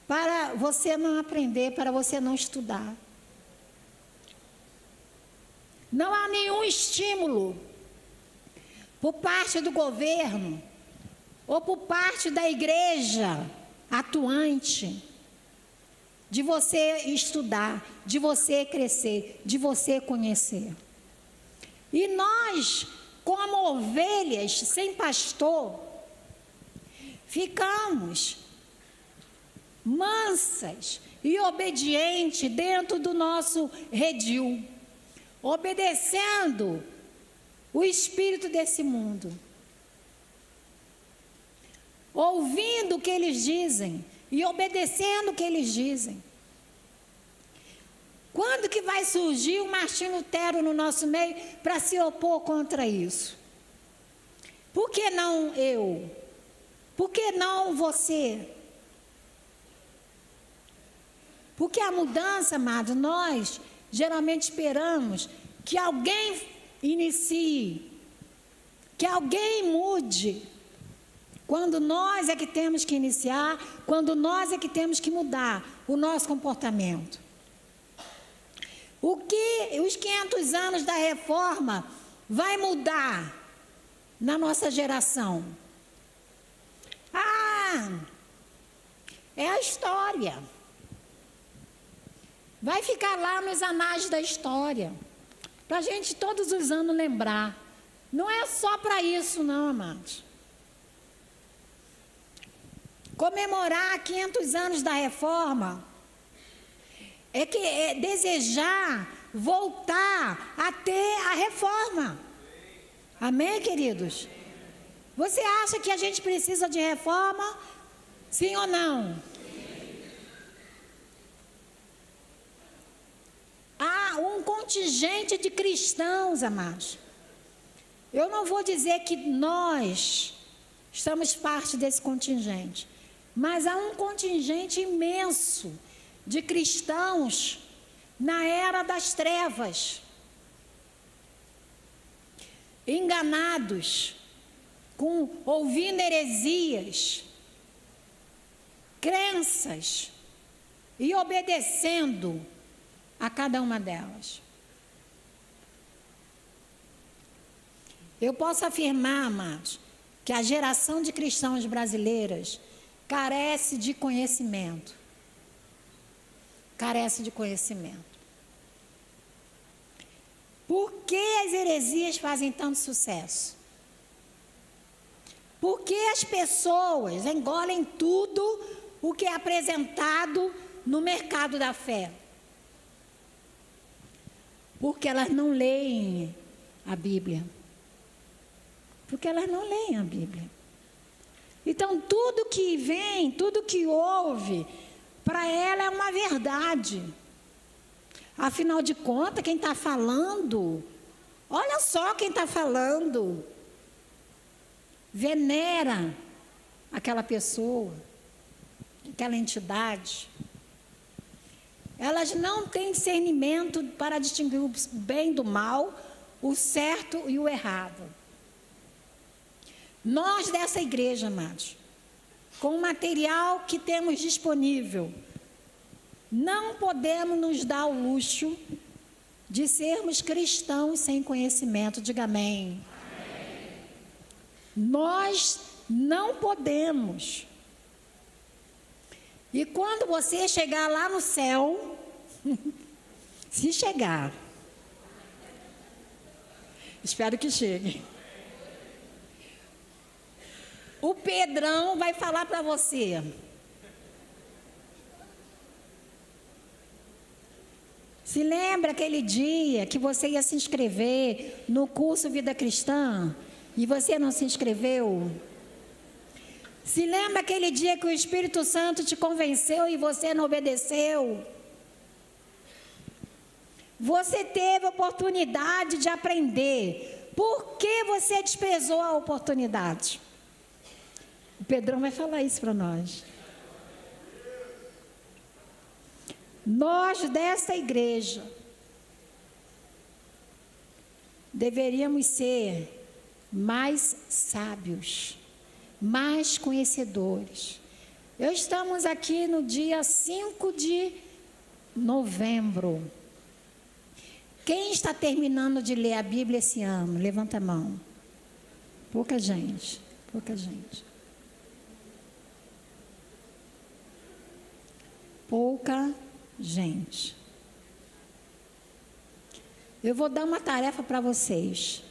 para você não aprender, para você não estudar. Não há nenhum estímulo por parte do governo ou por parte da igreja atuante de você estudar, de você crescer, de você conhecer. E nós, como ovelhas sem pastor, ficamos mansas e obedientes dentro do nosso redil, obedecendo o espírito desse mundo, ouvindo o que eles dizem e obedecendo o que eles dizem. Quando que vai surgir o Martinho Lutero no nosso meio para se opor contra isso? Por que não eu? Por que não você? Porque a mudança, amado, nós geralmente esperamos que alguém inicie, que alguém mude, quando nós é que temos que iniciar, quando nós é que temos que mudar o nosso comportamento. O que os 500 anos da reforma vai mudar na nossa geração? É a história. Vai ficar lá nos anais da história, para a gente todos os anos lembrar. Não é só para isso não, amados. Comemorar 500 anos da reforma é desejar voltar a ter a reforma. Amém, queridos? Você acha que a gente precisa de reforma? Sim ou não? Há um contingente de cristãos, amados. Eu não vou dizer que nós estamos parte desse contingente, Mas há um contingente imenso de cristãos na era das trevas, enganados, ouvindo heresias, crenças e obedecendo a cada uma delas. Eu posso afirmar, amados, que a geração de cristãos brasileiras carece de conhecimento. Carece de conhecimento. Por que as heresias fazem tanto sucesso? Por que as pessoas engolem tudo o que é apresentado no mercado da fé? Porque elas não leem a Bíblia. Porque elas não leem a Bíblia. Então, tudo que vem, tudo que ouve, para ela é uma verdade. Afinal de contas, quem está falando, olha só quem está falando, venera aquela pessoa, aquela entidade. Elas não têm discernimento para distinguir o bem do mal, o certo e o errado. Nós dessa igreja, amados, com o material que temos disponível, não podemos nos dar o luxo de sermos cristãos sem conhecimento. Diga amém. Amém. Nós não podemos. E quando você chegar lá no céu, se chegar, espero que chegue, o Pedrão vai falar para você: se lembra aquele dia que você ia se inscrever no curso Vida Cristã e você não se inscreveu? Se lembra aquele dia que o Espírito Santo te convenceu e você não obedeceu? Você teve a oportunidade de aprender. Por que você desprezou a oportunidade? O Pedrão vai falar isso para nós. Nós dessa igreja deveríamos ser mais sábios, mais conhecedores. Estamos aqui no dia 5 de novembro. Quem está terminando de ler a Bíblia esse ano? Levanta a mão. Pouca gente, pouca gente. Pouca gente. Eu vou dar uma tarefa para vocês.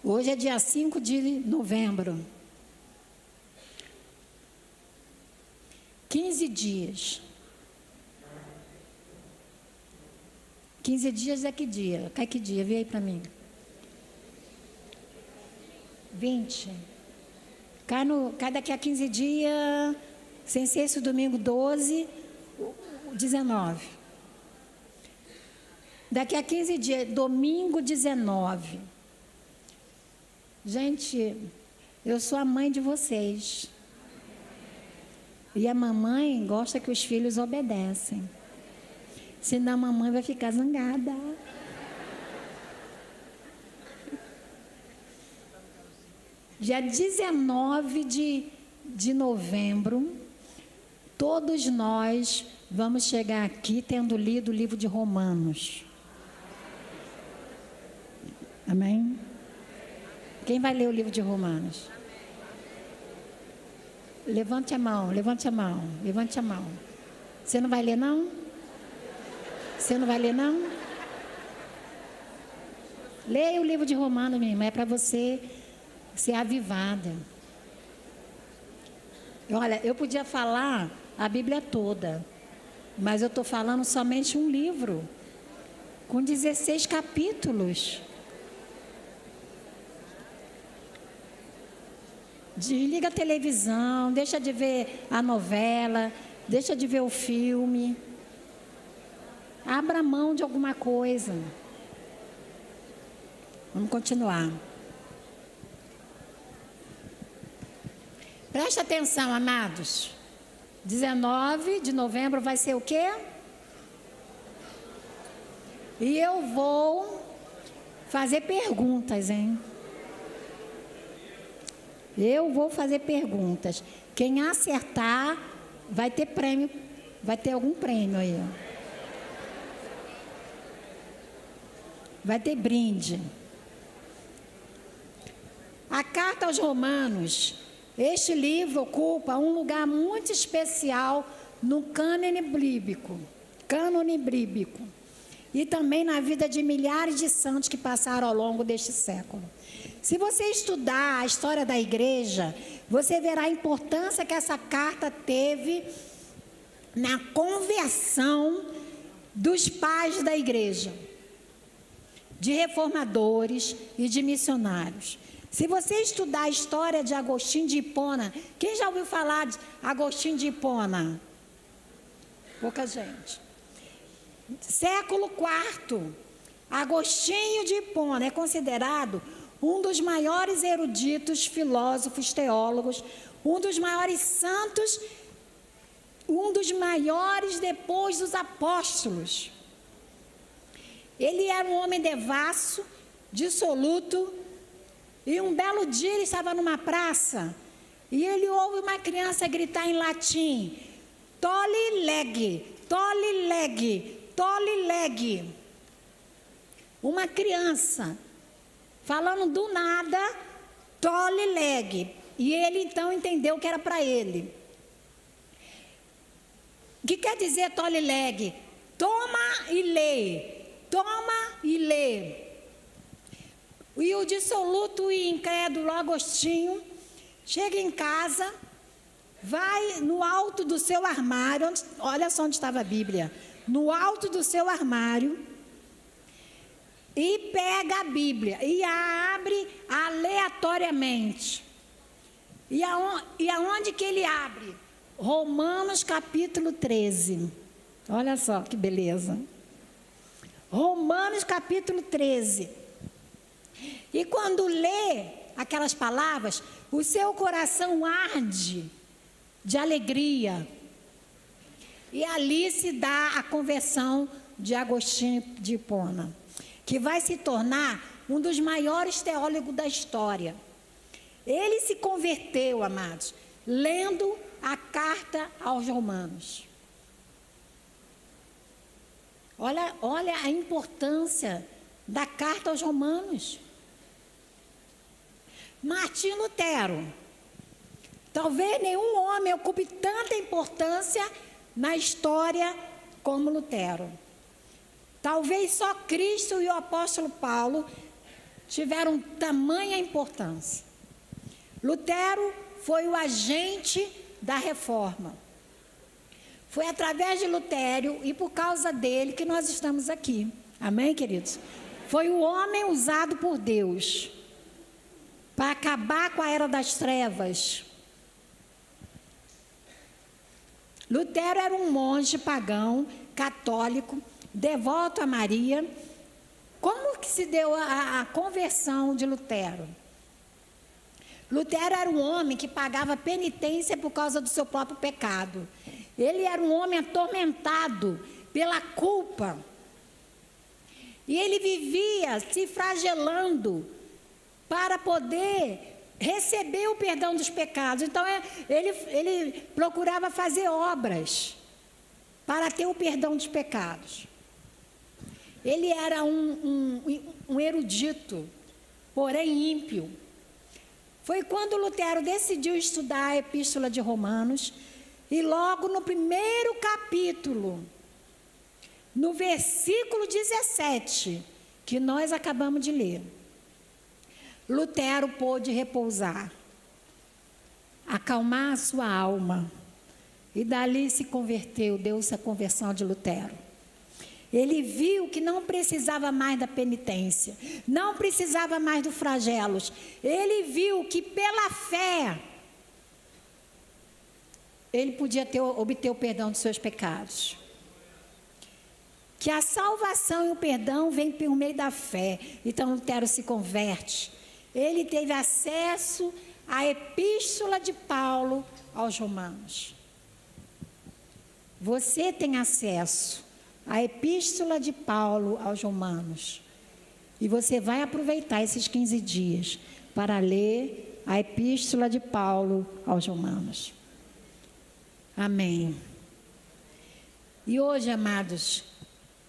Hoje é dia 5 de novembro. 15 dias. 15 dias é que dia? Cai que dia? Vê aí para mim. 20. Cai daqui a 15 dias, sem ser esse domingo 12, 19. Daqui a 15 dias, domingo 19. Gente, eu sou a mãe de vocês. E a mamãe gosta que os filhos obedecem. Senão a mamãe vai ficar zangada. Dia 19 de novembro, todos nós vamos chegar aqui tendo lido o livro de Romanos. Amém? Quem vai ler o livro de Romanos? Levante a mão, levante a mão, levante a mão. Você não vai ler, não? Você não vai ler, não? Leia o livro de Romanos, minha irmã, é para você ser avivada. Olha, eu podia falar a Bíblia toda, mas eu estou falando somente um livro, com 16 capítulos. Desliga a televisão, deixa de ver a novela, deixa de ver o filme. Abra mão de alguma coisa. Vamos continuar. Presta atenção, amados. 19 de novembro vai ser o quê? E eu vou fazer perguntas, hein? Eu vou fazer perguntas. Quem acertar vai ter prêmio, vai ter algum prêmio aí. Vai ter brinde. A carta aos Romanos, este livro ocupa um lugar muito especial no cânone bíblico. E também na vida de milhares de santos que passaram ao longo deste século. Se você estudar a história da igreja, você verá a importância que essa carta teve na conversão dos pais da igreja, de reformadores e de missionários. Se você estudar a história de Agostinho de Hipona, quem já ouviu falar de Agostinho de Hipona? Pouca gente. Século IV, Agostinho de Hipona é considerado um dos maiores eruditos, filósofos, teólogos, um dos maiores santos, um dos maiores depois dos apóstolos. Ele era um homem devasso, dissoluto, e um belo dia ele estava numa praça e ele ouve uma criança gritar em latim: "Tolle lege, tolle lege, tolle lege". Uma criança falando do nada, "tolle lege". E ele então entendeu que era para ele. O que quer dizer tolle lege? Toma e lê, toma e lê. E o dissoluto e incrédulo Agostinho chega em casa, vai no alto do seu armário, olha só onde estava a Bíblia, no alto do seu armário, e pega a Bíblia e a abre aleatoriamente. E aonde que ele abre? Romanos capítulo 13. Olha só que beleza. Romanos capítulo 13. E quando lê aquelas palavras, o seu coração arde de alegria. E ali se dá a conversão de Agostinho de Hipona, que vai se tornar um dos maiores teólogos da história. Ele se converteu, amados, lendo a carta aos Romanos. Olha a importância da carta aos Romanos. Martim Lutero. Talvez nenhum homem ocupe tanta importância na história como Lutero. Talvez só Cristo e o apóstolo Paulo tiveram tamanha importância. Lutero foi o agente da reforma. Foi através de Lutero e por causa dele que nós estamos aqui. Amém, queridos? Foi o homem usado por Deus para acabar com a era das trevas. Lutero era um monge pagão, católico, devoto a Maria. Como que se deu a conversão de Lutero? Lutero era um homem que pagava penitência por causa do seu próprio pecado. Ele era um homem atormentado pela culpa. E ele vivia se flagelando para poder receber o perdão dos pecados. Então, ele procurava fazer obras para ter o perdão dos pecados. Ele era um erudito, porém ímpio. Foi quando Lutero decidiu estudar a Epístola de Romanos, e logo no primeiro capítulo, no versículo 17, que nós acabamos de ler, Lutero pôde repousar, acalmar a sua alma, e dali se converteu, deu-se a conversão de Lutero. Ele viu que não precisava mais da penitência, não precisava mais dos flagelos. Ele viu que pela fé ele podia obter o perdão dos seus pecados. Que a salvação e o perdão vêm por meio da fé. Então Lutero se converte. Ele teve acesso a epístola de Paulo aos Romanos. Você tem acesso à epístola de Paulo aos Romanos. E você vai aproveitar esses 15 dias para ler a epístola de Paulo aos Romanos. Amém. E hoje, amados,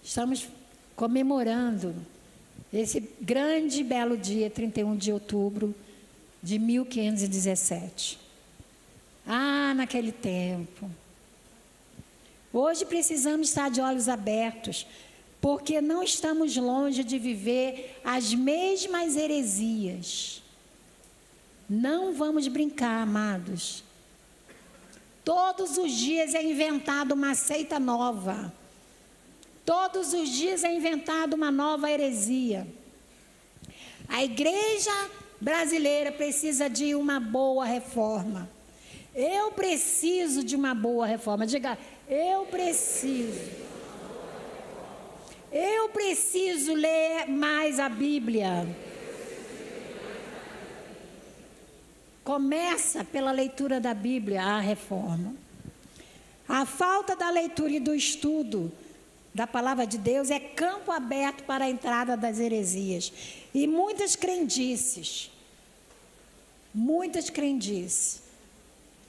estamos comemorando esse grande e belo dia, 31 de outubro de 1517. Naquele tempo. Hoje precisamos estar de olhos abertos, porque não estamos longe de viver as mesmas heresias. Não vamos brincar, amados. Todos os dias é inventada uma seita nova. Todos os dias é inventada uma nova heresia. A igreja brasileira precisa de uma boa reforma. Eu preciso de uma boa reforma. Diga, eu preciso. Eu preciso ler mais a Bíblia. Começa pela leitura da Bíblia, a reforma. A falta da leitura e do estudo da palavra de Deus é campo aberto para a entrada das heresias. E muitas crendices.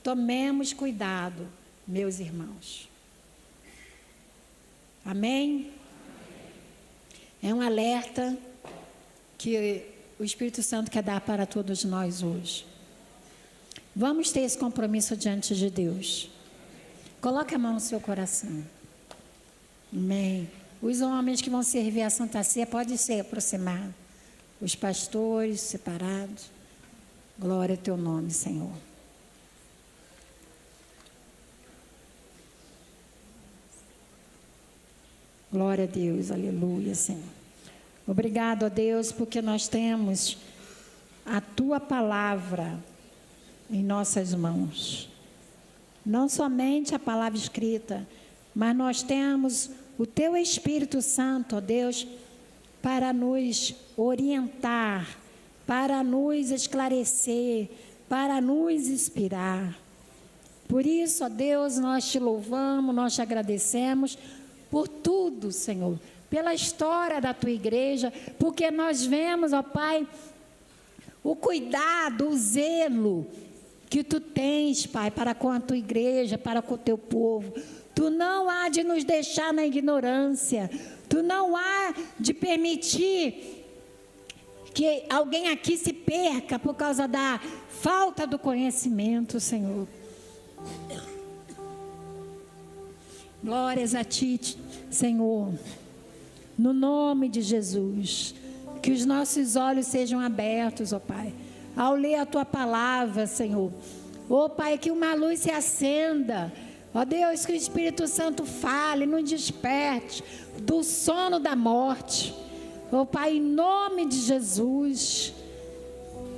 Tomemos cuidado, meus irmãos. Amém? É um alerta que o Espírito Santo quer dar para todos nós hoje. Vamos ter esse compromisso diante de Deus. Coloque a mão no seu coração. Amém. Os homens que vão servir a Santa Ceia podem se aproximar. Os pastores separados. Glória ao teu nome, Senhor. Glória a Deus, aleluia, Senhor. Obrigado a Deus, porque nós temos a tua palavra em nossas mãos. Não somente a palavra escrita, mas nós temos o teu Espírito Santo, ó Deus, para nos orientar, para nos esclarecer, para nos inspirar. Por isso, ó Deus, nós te louvamos, nós te agradecemos por tudo, Senhor, pela história da tua igreja, porque nós vemos, ó Pai, o cuidado, o zelo que tu tens, Pai, para com a tua igreja, para com o teu povo. Tu não há de nos deixar na ignorância. Tu não há de permitir que alguém aqui se perca por causa da falta do conhecimento, Senhor. Glórias a ti, Senhor. No nome de Jesus. Que os nossos olhos sejam abertos, ó Pai, ao ler a tua palavra, Senhor. Ó Pai, que uma luz se acenda. Ó Deus, que o Espírito Santo fale, nos desperte do sono da morte. Ó Pai, em nome de Jesus,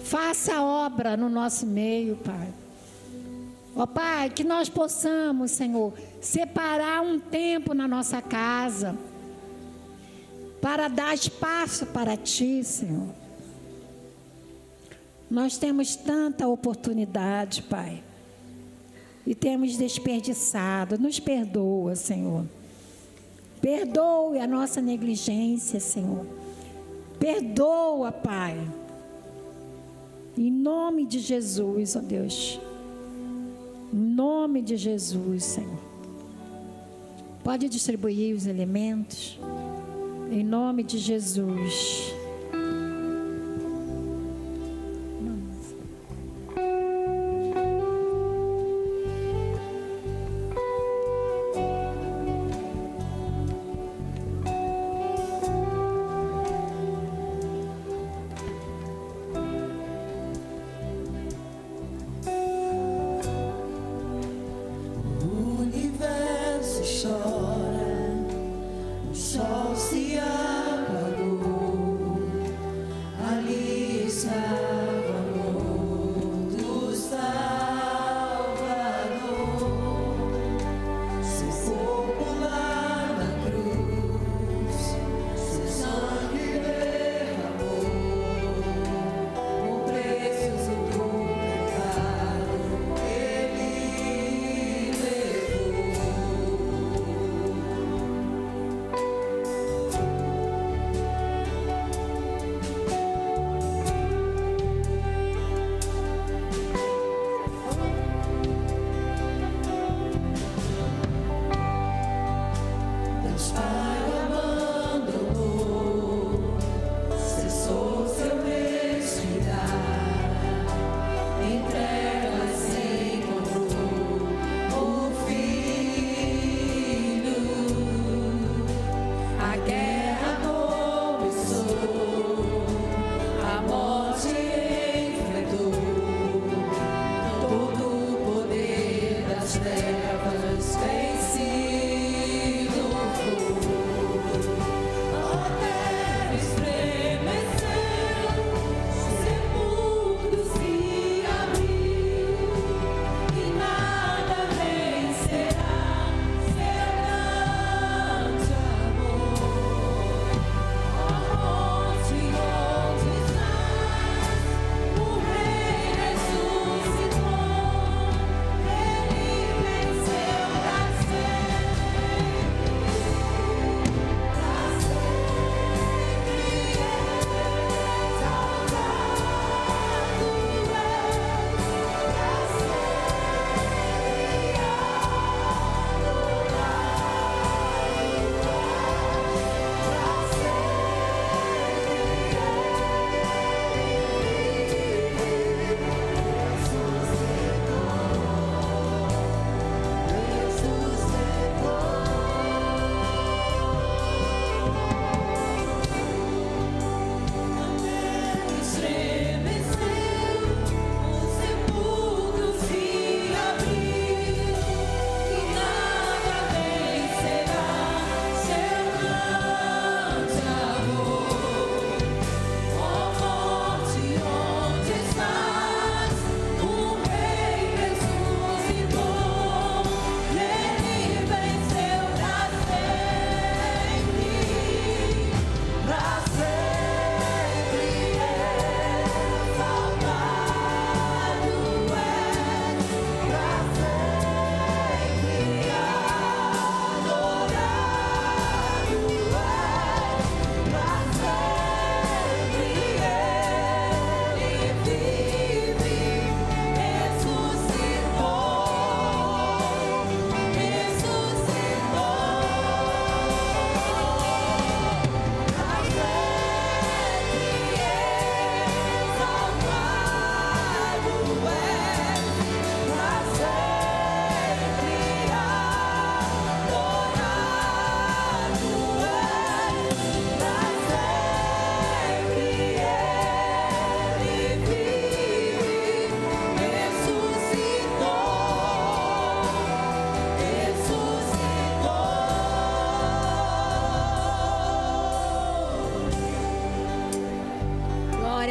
faça a obra no nosso meio, Pai. Ó Pai, que nós possamos, Senhor, separar um tempo na nossa casa para dar espaço para Ti, Senhor. Nós temos tanta oportunidade, Pai, e temos desperdiçado. Nos perdoa, Senhor. Perdoe a nossa negligência, Senhor. Perdoa, Pai. Em nome de Jesus, ó Deus. Em nome de Jesus, Senhor. Pode distribuir os elementos. Em nome de Jesus.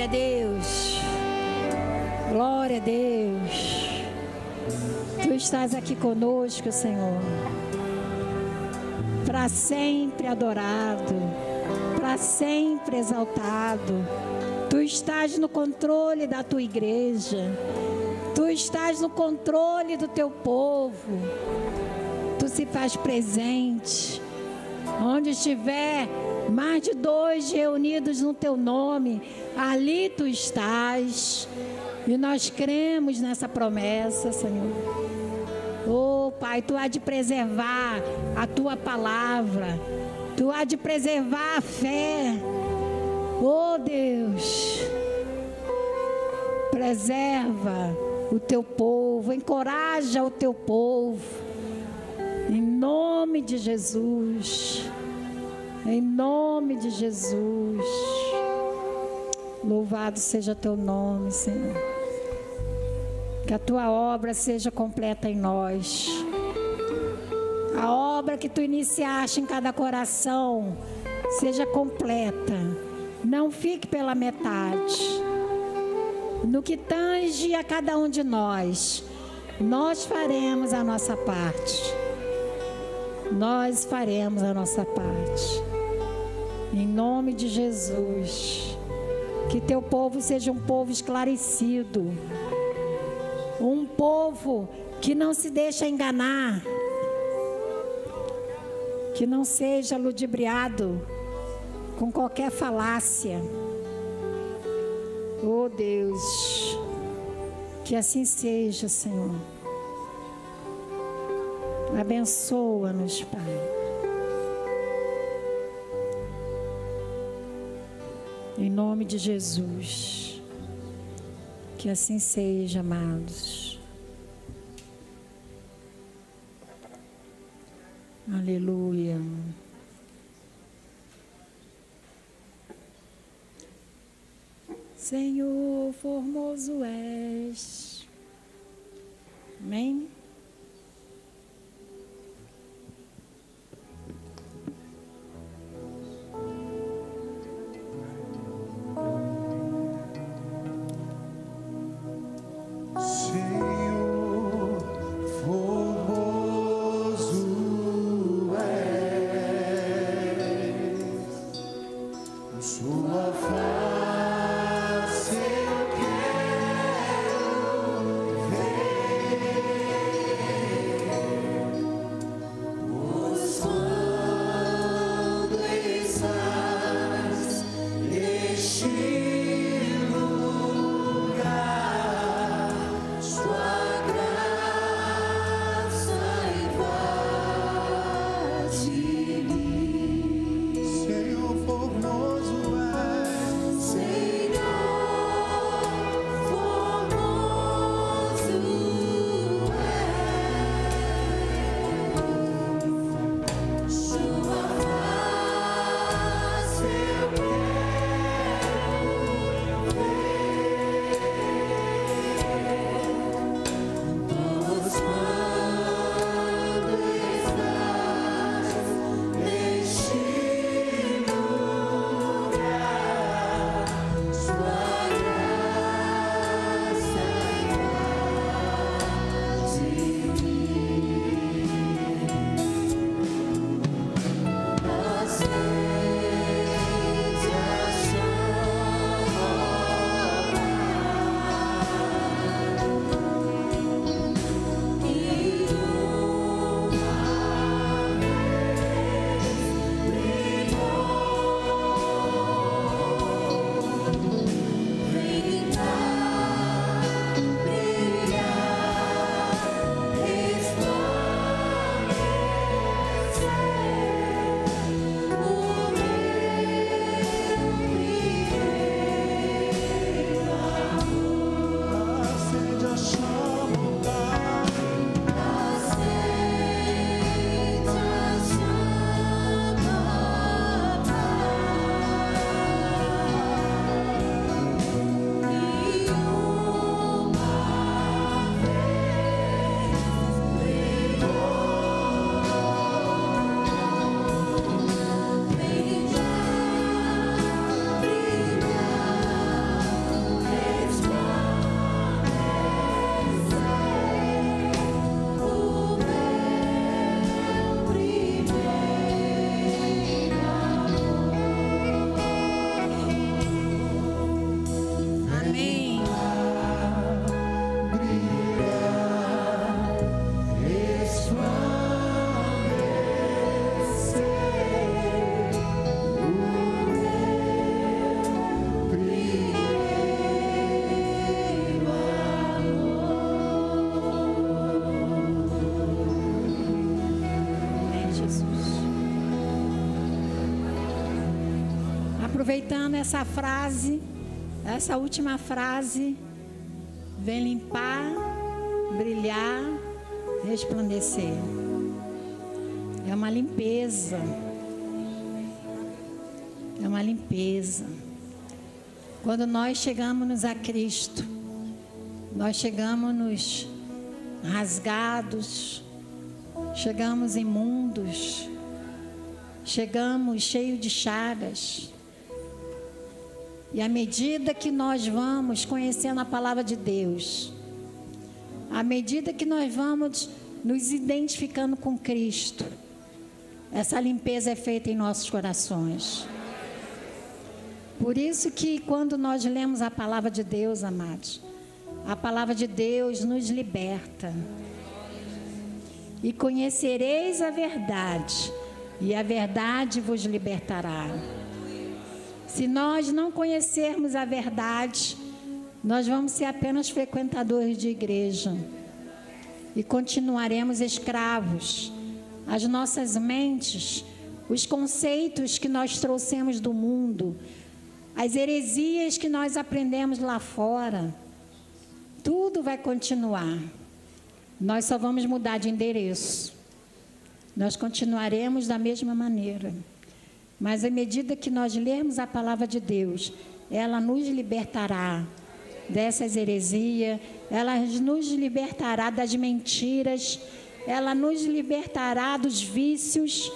Glória a Deus. Glória a Deus. Tu estás aqui conosco, Senhor, para sempre adorado, para sempre exaltado. Tu estás no controle da tua igreja. Tu estás no controle do teu povo. Tu se faz presente. Onde estiver mais de 2 reunidos no teu nome, ali tu estás. E nós cremos nessa promessa, Senhor. Oh, Pai, tu há de preservar a tua palavra. Tu há de preservar a fé. Oh, Deus, preserva o teu povo, encoraja o teu povo. Em nome de Jesus. Em nome de Jesus. Louvado seja teu nome, Senhor. Que a tua obra seja completa em nós. A obra que tu iniciaste em cada coração seja completa. Não fique pela metade. No que tange a cada um de nós, nós faremos a nossa parte. Nós faremos a nossa parte. Em nome de Jesus. Que teu povo seja um povo esclarecido. Um povo que não se deixa enganar. Que não seja ludibriado com qualquer falácia. Oh Deus, que assim seja, Senhor. Abençoa-nos, Pai. Em nome de Jesus. Que assim seja, amados. Aleluia. Senhor, formoso és. Amém? Face eu quero ver. Aproveitando essa frase, essa última frase, vem limpar, brilhar, resplandecer. É uma limpeza. É uma limpeza. Quando nós chegamos a Cristo, nós chegamos rasgados, chegamos imundos, chegamos cheios de chagas. E à medida que nós vamos conhecendo a palavra de Deus, à medida que nós vamos nos identificando com Cristo, essa limpeza é feita em nossos corações. Por isso que quando nós lemos a palavra de Deus, amados, a palavra de Deus nos liberta. E conhecereis a verdade, e a verdade vos libertará. Se nós não conhecermos a verdade, nós vamos ser apenas frequentadores de igreja e continuaremos escravos. As nossas mentes, os conceitos que nós trouxemos do mundo, as heresias que nós aprendemos lá fora, tudo vai continuar. Nós só vamos mudar de endereço. Nós continuaremos da mesma maneira. Mas à medida que nós lermos a palavra de Deus, ela nos libertará dessas heresias, ela nos libertará das mentiras, ela nos libertará dos vícios,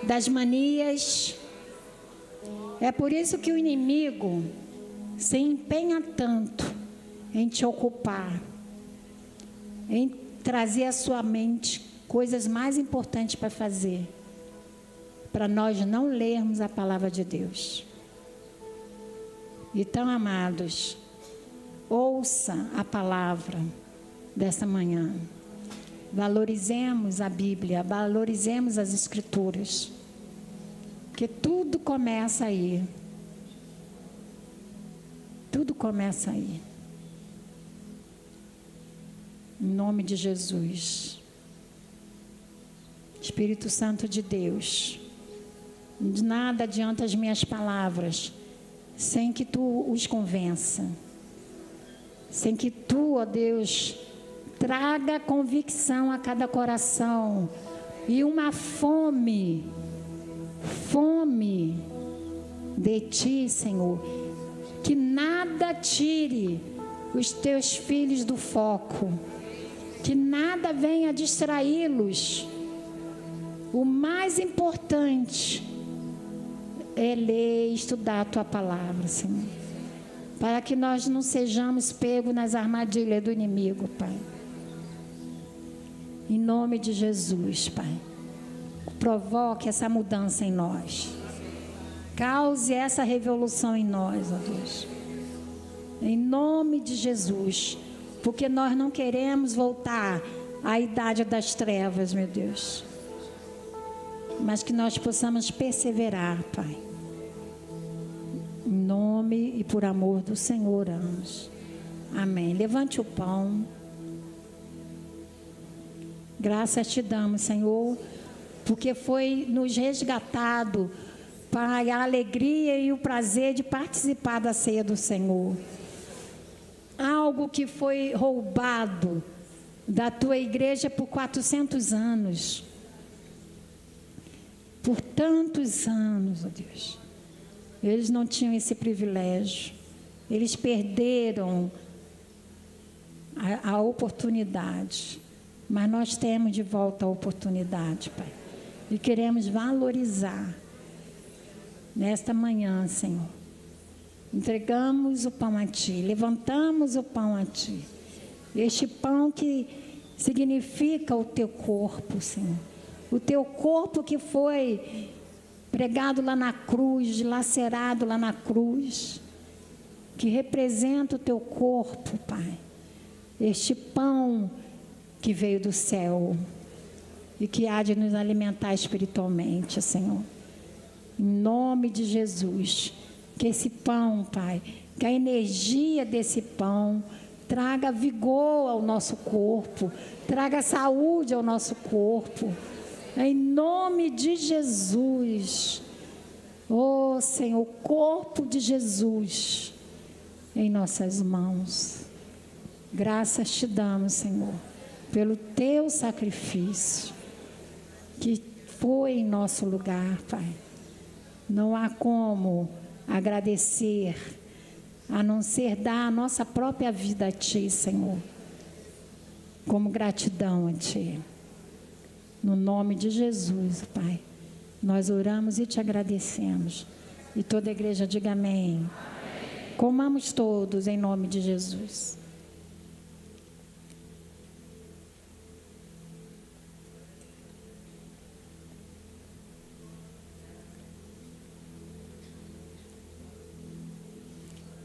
das manias. É por isso que o inimigo se empenha tanto em te ocupar, em trazer à sua mente coisas mais importantes para fazer, para nós não lermos a palavra de Deus. Então, amados, ouça a palavra dessa manhã. Valorizemos a Bíblia, valorizemos as Escrituras, porque tudo começa aí. Tudo começa aí. Em nome de Jesus. Espírito Santo de Deus, de nada adianta as minhas palavras sem que tu os convença, sem que tu, ó Deus, traga convicção a cada coração e uma fome de ti, Senhor, que nada tire os teus filhos do foco, que nada venha distraí-los. O mais importante é ler e estudar a tua palavra, Senhor, para que nós não sejamos pegos nas armadilhas do inimigo, Pai. Em nome de Jesus, Pai, provoque essa mudança em nós, cause essa revolução em nós, ó Deus, em nome de Jesus, porque nós não queremos voltar à idade das trevas, meu Deus, mas que nós possamos perseverar, Pai. Em nome e por amor do Senhor oramos. Amém. Levante o pão. Graças te damos, Senhor, porque foi nos resgatado, Pai, a alegria e o prazer de participar da ceia do Senhor. Algo que foi roubado da tua igreja por 400 anos. Por tantos anos, ó Deus, eles não tinham esse privilégio, eles perderam a oportunidade, mas nós temos de volta a oportunidade, Pai, e queremos valorizar nesta manhã, Senhor. Entregamos o pão a Ti, levantamos o pão a Ti, este pão que significa o Teu corpo, Senhor. O teu corpo que foi pregado lá na cruz, dilacerado lá na cruz, que representa o teu corpo, Pai. Este pão que veio do céu e que há de nos alimentar espiritualmente, Senhor. Em nome de Jesus, que esse pão, Pai, que a energia desse pão traga vigor ao nosso corpo, traga saúde ao nosso corpo. Em nome de Jesus, Oh, Senhor, o corpo de Jesus em nossas mãos. Graças te damos, Senhor, pelo teu sacrifício que foi em nosso lugar, Pai. Não há como agradecer, a não ser dar a nossa própria vida a Ti, Senhor, como gratidão a Ti. No nome de Jesus, Pai, nós oramos e te agradecemos. E toda a igreja diga amém. Comamos todos em nome de Jesus.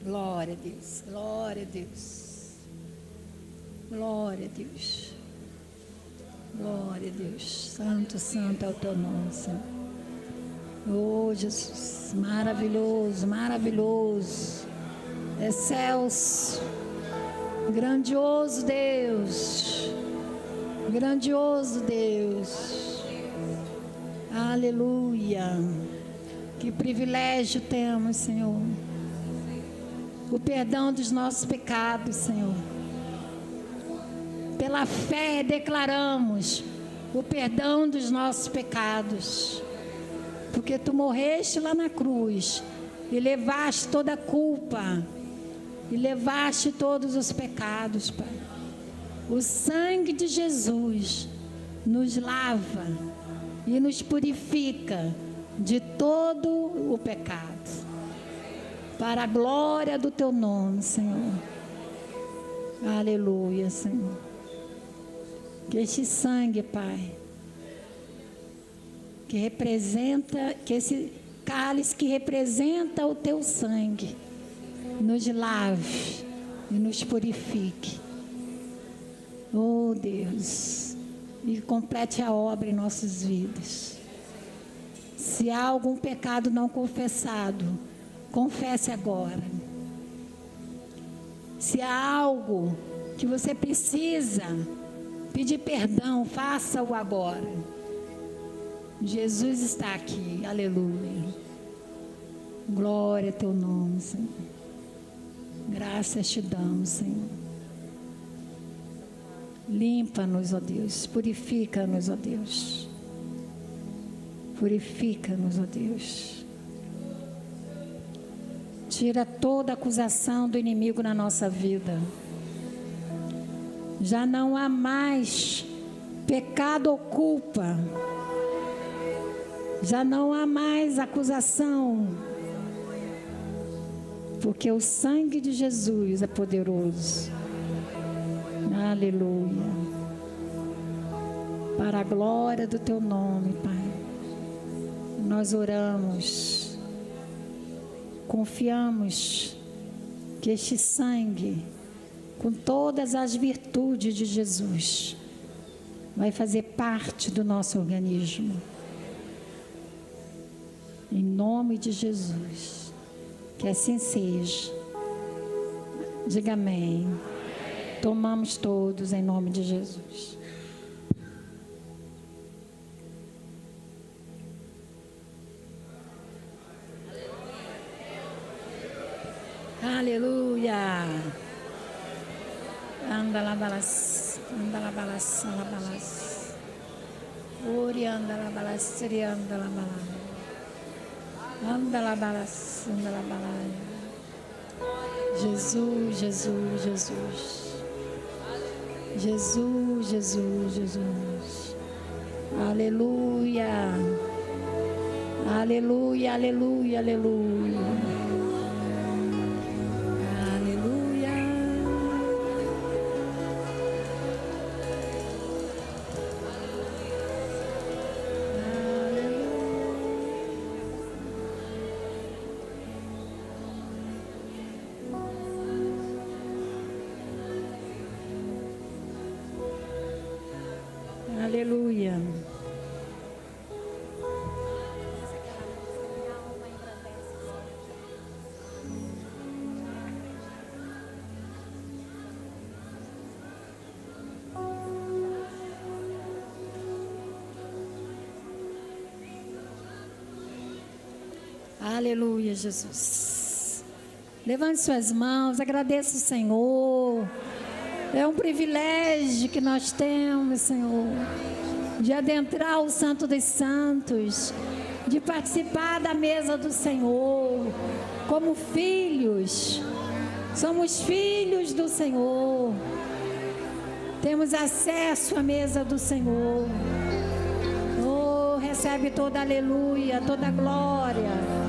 Glória a Deus, glória a Deus, glória a Deus, glória a Deus. Santo, santo é o teu nome, Senhor. Oh, Jesus, maravilhoso, maravilhoso, excelso, grandioso Deus, grandioso Deus. Aleluia. Que privilégio temos, Senhor. O perdão dos nossos pecados, Senhor. Pela fé declaramos o perdão dos nossos pecados. Porque Tu morreste lá na cruz e levaste toda a culpa e levaste todos os pecados, Pai. O sangue de Jesus nos lava e nos purifica de todo o pecado. Para a glória do Teu nome, Senhor. Aleluia, Senhor. Que este sangue, Pai, que representa, que esse cálice que representa o Teu sangue, nos lave e nos purifique. Oh, Deus, e complete a obra em nossas vidas. Se há algum pecado não confessado, confesse agora. Se há algo que você precisa pedir perdão, faça-o agora. Jesus está aqui, aleluia. Glória a Teu nome, Senhor. Graças te damos, Senhor. Limpa-nos, ó Deus, purifica-nos, ó Deus. Purifica-nos, ó Deus. Tira toda acusação do inimigo na nossa vida. Já não há mais pecado ou culpa. Já não há mais acusação. Porque o sangue de Jesus é poderoso. Aleluia. Para a glória do Teu nome, Pai. Nós oramos. Confiamos que este sangue, com todas as virtudes de Jesus, vai fazer parte do nosso organismo. Em nome de Jesus, que assim seja. Diga amém. Tomamos todos em nome de Jesus. Aleluia. Anda lá balas, anda lá balas, anda lá balas. Ori anda lá balas, siri anda lá balas. Anda lá balas, anda lá balas. Jesus, Jesus, Jesus. Jesus, Jesus, Jesus. Aleluia. Aleluia, aleluia, aleluia. Aleluia. Aleluia, Jesus. Levante suas mãos, agradeça o Senhor. É um privilégio que nós temos, Senhor, de adentrar o Santo dos Santos, de participar da mesa do Senhor, como filhos. Somos filhos do Senhor. Temos acesso à mesa do Senhor. Oh, recebe toda aleluia, toda glória.